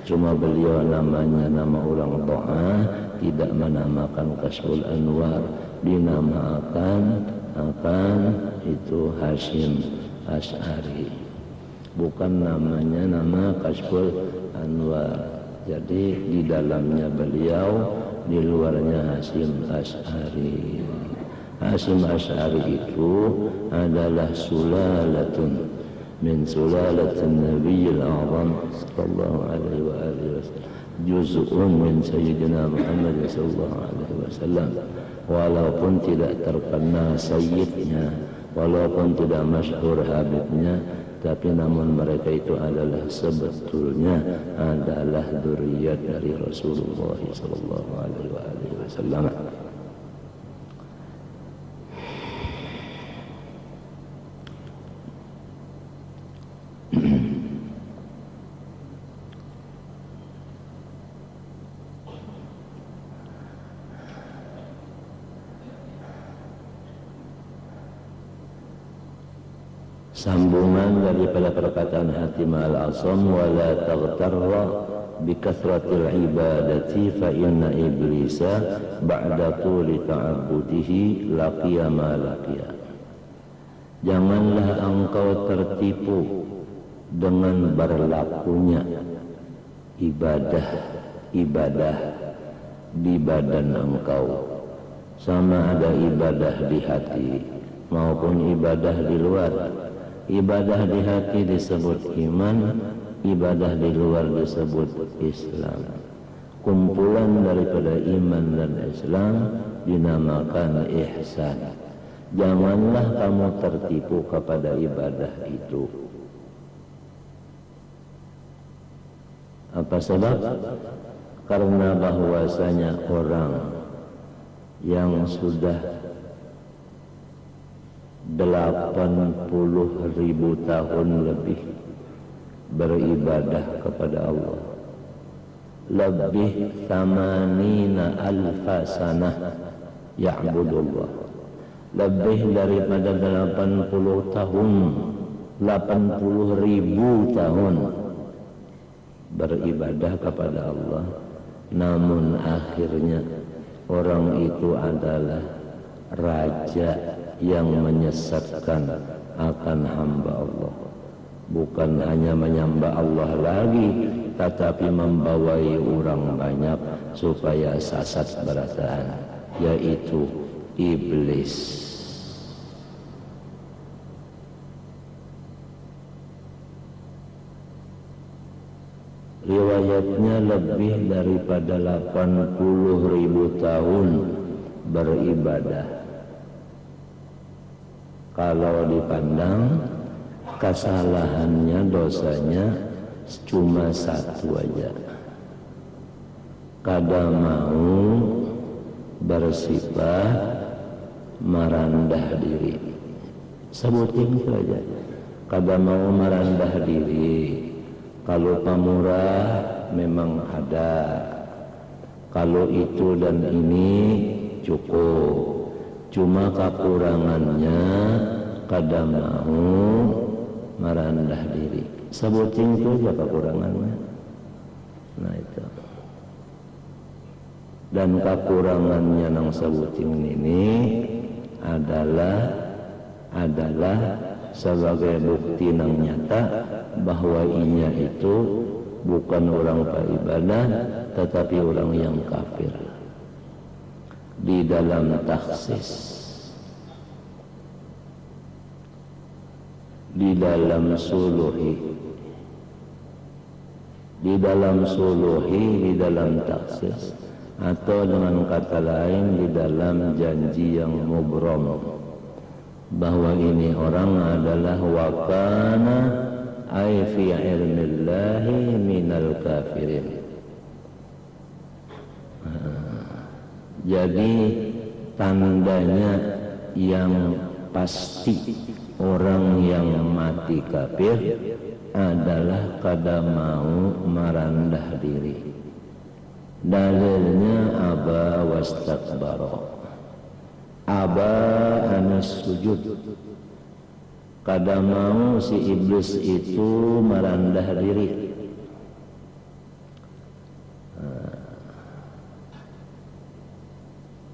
Speaker 1: Cuma beliau namanya nama orang doa, tidak menamakan Kashful Anwar, dinamakan akan itu Hashim Asy'ari, bukan namanya nama Kashful Anwar. Jadi di dalamnya beliau, di luarnya Hashim Asy'ari. Hashim Asy'ari itu adalah sulalatun min sulalatin Nabiyil A'zam sallallahu alaihi wa alihi wasallam, juz'un min Sayyidina Muhammad sallallahu alaihi wasallam. Walaupun tidak terkenal sayyidnya, walaupun tidak masyhur habibnya, tapi namun mereka itu adalah sebetulnya adalah dzurriyyat dari Rasulullah sallallahu alaihi wasallam. Sambungan daripada perkataan Hatim Al-Asam, wala taghtarra bikathratil ibadati fa inna iblisa ba'da tuli ta'abbudihi laqiya ma laqiya. Janganlah engkau tertipu dengan berlakunya ibadah di badan engkau, sama ada ibadah di hati maupun ibadah di luar. Ibadah di hati disebut iman, ibadah di luar disebut Islam. Kumpulan daripada iman dan Islam dinamakan ihsan. Janganlah kamu tertipu kepada ibadah itu. Apa sebab? Karena bahwasanya orang yang sudah 80.000 tahun lebih beribadah kepada Allah, lebih 80.000 sanah ya'budullah, lebih daripada 80 tahun 80.000 tahun beribadah kepada Allah, namun akhirnya orang itu adalah raja yang menyesatkan akan hamba Allah. Bukan hanya menyembah Allah lagi, tetapi membawai orang banyak supaya sesat berataan, yaitu iblis. Riwayatnya lebih daripada 80.000 tahun beribadah. Kalau dipandang kesalahannya, dosanya cuma satu aja. Kada mau bersifat merendah diri. Sebutin saja. Kada mau merendah diri. Kalau pamurah memang ada, kalau itu dan ini cukup, cuma kekurangannya kada mau merendah diri. Sebutin itu aja kekurangannya. Nah itu. Dan kekurangannya nang sebutin ini adalah sebagai bukti nang nyata bahwa inya itu bukan orang beribadah tetapi orang yang kafir. Di dalam taksis, di dalam suluhi, di dalam taksis, atau dengan kata lain di dalam janji yang mubrom, bahwa ini orang adalah wakana ay fi ilmillahi minal kafirin. Jadi tandanya yang pasti orang yang mati kafir adalah kada mau merendah diri. Dalilnya aba wastakbara, aba anas sujud. Kada mau si iblis itu merendah diri.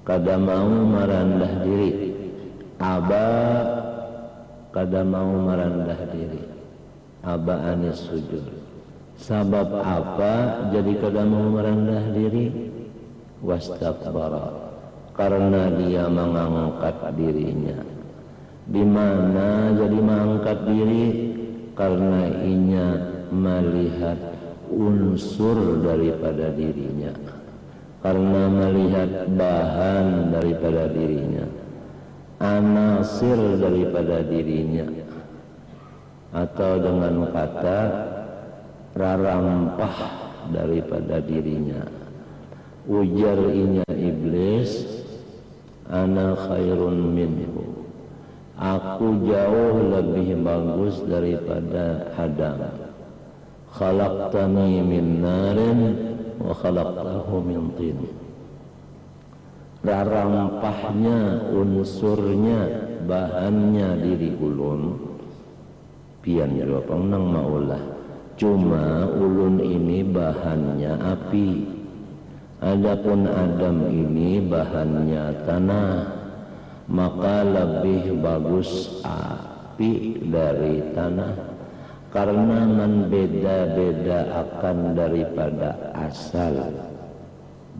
Speaker 1: Kada mau merendah diri. Aba kada mau merendah diri. Aba anas sujud. Sabab apa jadi kada mau merendah diri? Wastakbara, karena dia mengangkat dirinya. Di mana jadi mengangkat diri? Karena inya melihat unsur daripada dirinya, karena melihat bahan daripada dirinya, anasir daripada dirinya, atau dengan kata rarampah daripada dirinya. Ujar inya iblis, ana khairun minhu, aku jauh lebih bagus daripada Adam. Khalaqtani min narin wa khalaqtahu min tin. Rarampahnya, unsurnya, bahannya diri ulun pian jawab nang maulah. Cuma ulun ini bahannya api. Adapun Adam ini bahannya tanah. Maka lebih bagus api dari tanah, karena membeda-beda akan daripada asal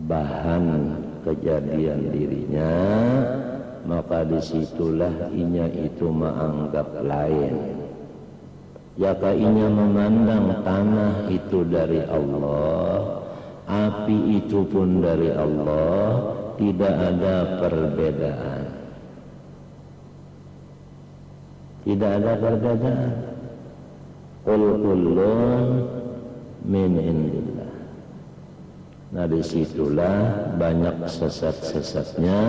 Speaker 1: bahan kejadian dirinya. Maka disitulah inya itu menganggap lain. Jika inya memandang tanah itu dari Allah, api itu pun dari Allah, tidak ada perbedaan. Tidak ada perbedaan. Qul kullun min indillah. Nah disitulah banyak sesat-sesatnya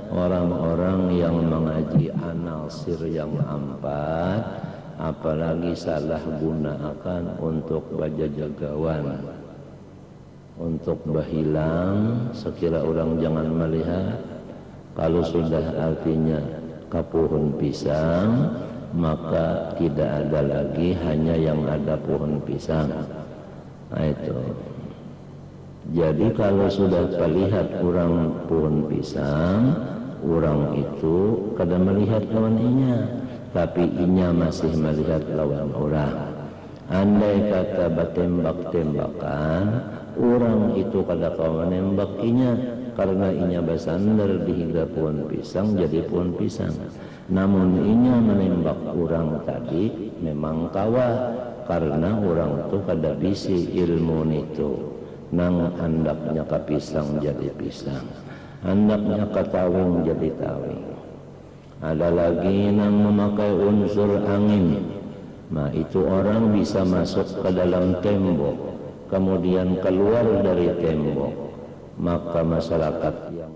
Speaker 1: orang-orang yang mengaji anasir yang empat, apalagi salah gunakan untuk baja jagawan, untuk berhilang sekira orang jangan melihat. Kalau sudah artinya kapuhun pisang, maka tidak ada lagi hanya yang ada pohon pisang. Nah, itu. Jadi kalau sudah terlihat orang pohon pisang, orang itu kada melihat lawan inya, tapi inya masih melihat lawan orang. Andai kata batembak-tembakan, orang itu kada kau menembak inya, karena inya bersandar di hingga pohon pisang jadi pohon pisang. Namun inya menembak orang tadi memang kawa, karena orang itu kada bisi ilmu itu. Nang handaknya ke pisang jadi pisang, handaknya ke tawing jadi tawing. Ada lagi yang memakai unsur angin. Nah, itu orang bisa masuk ke dalam tembok, kemudian keluar dari tembok. Maka masyarakat yang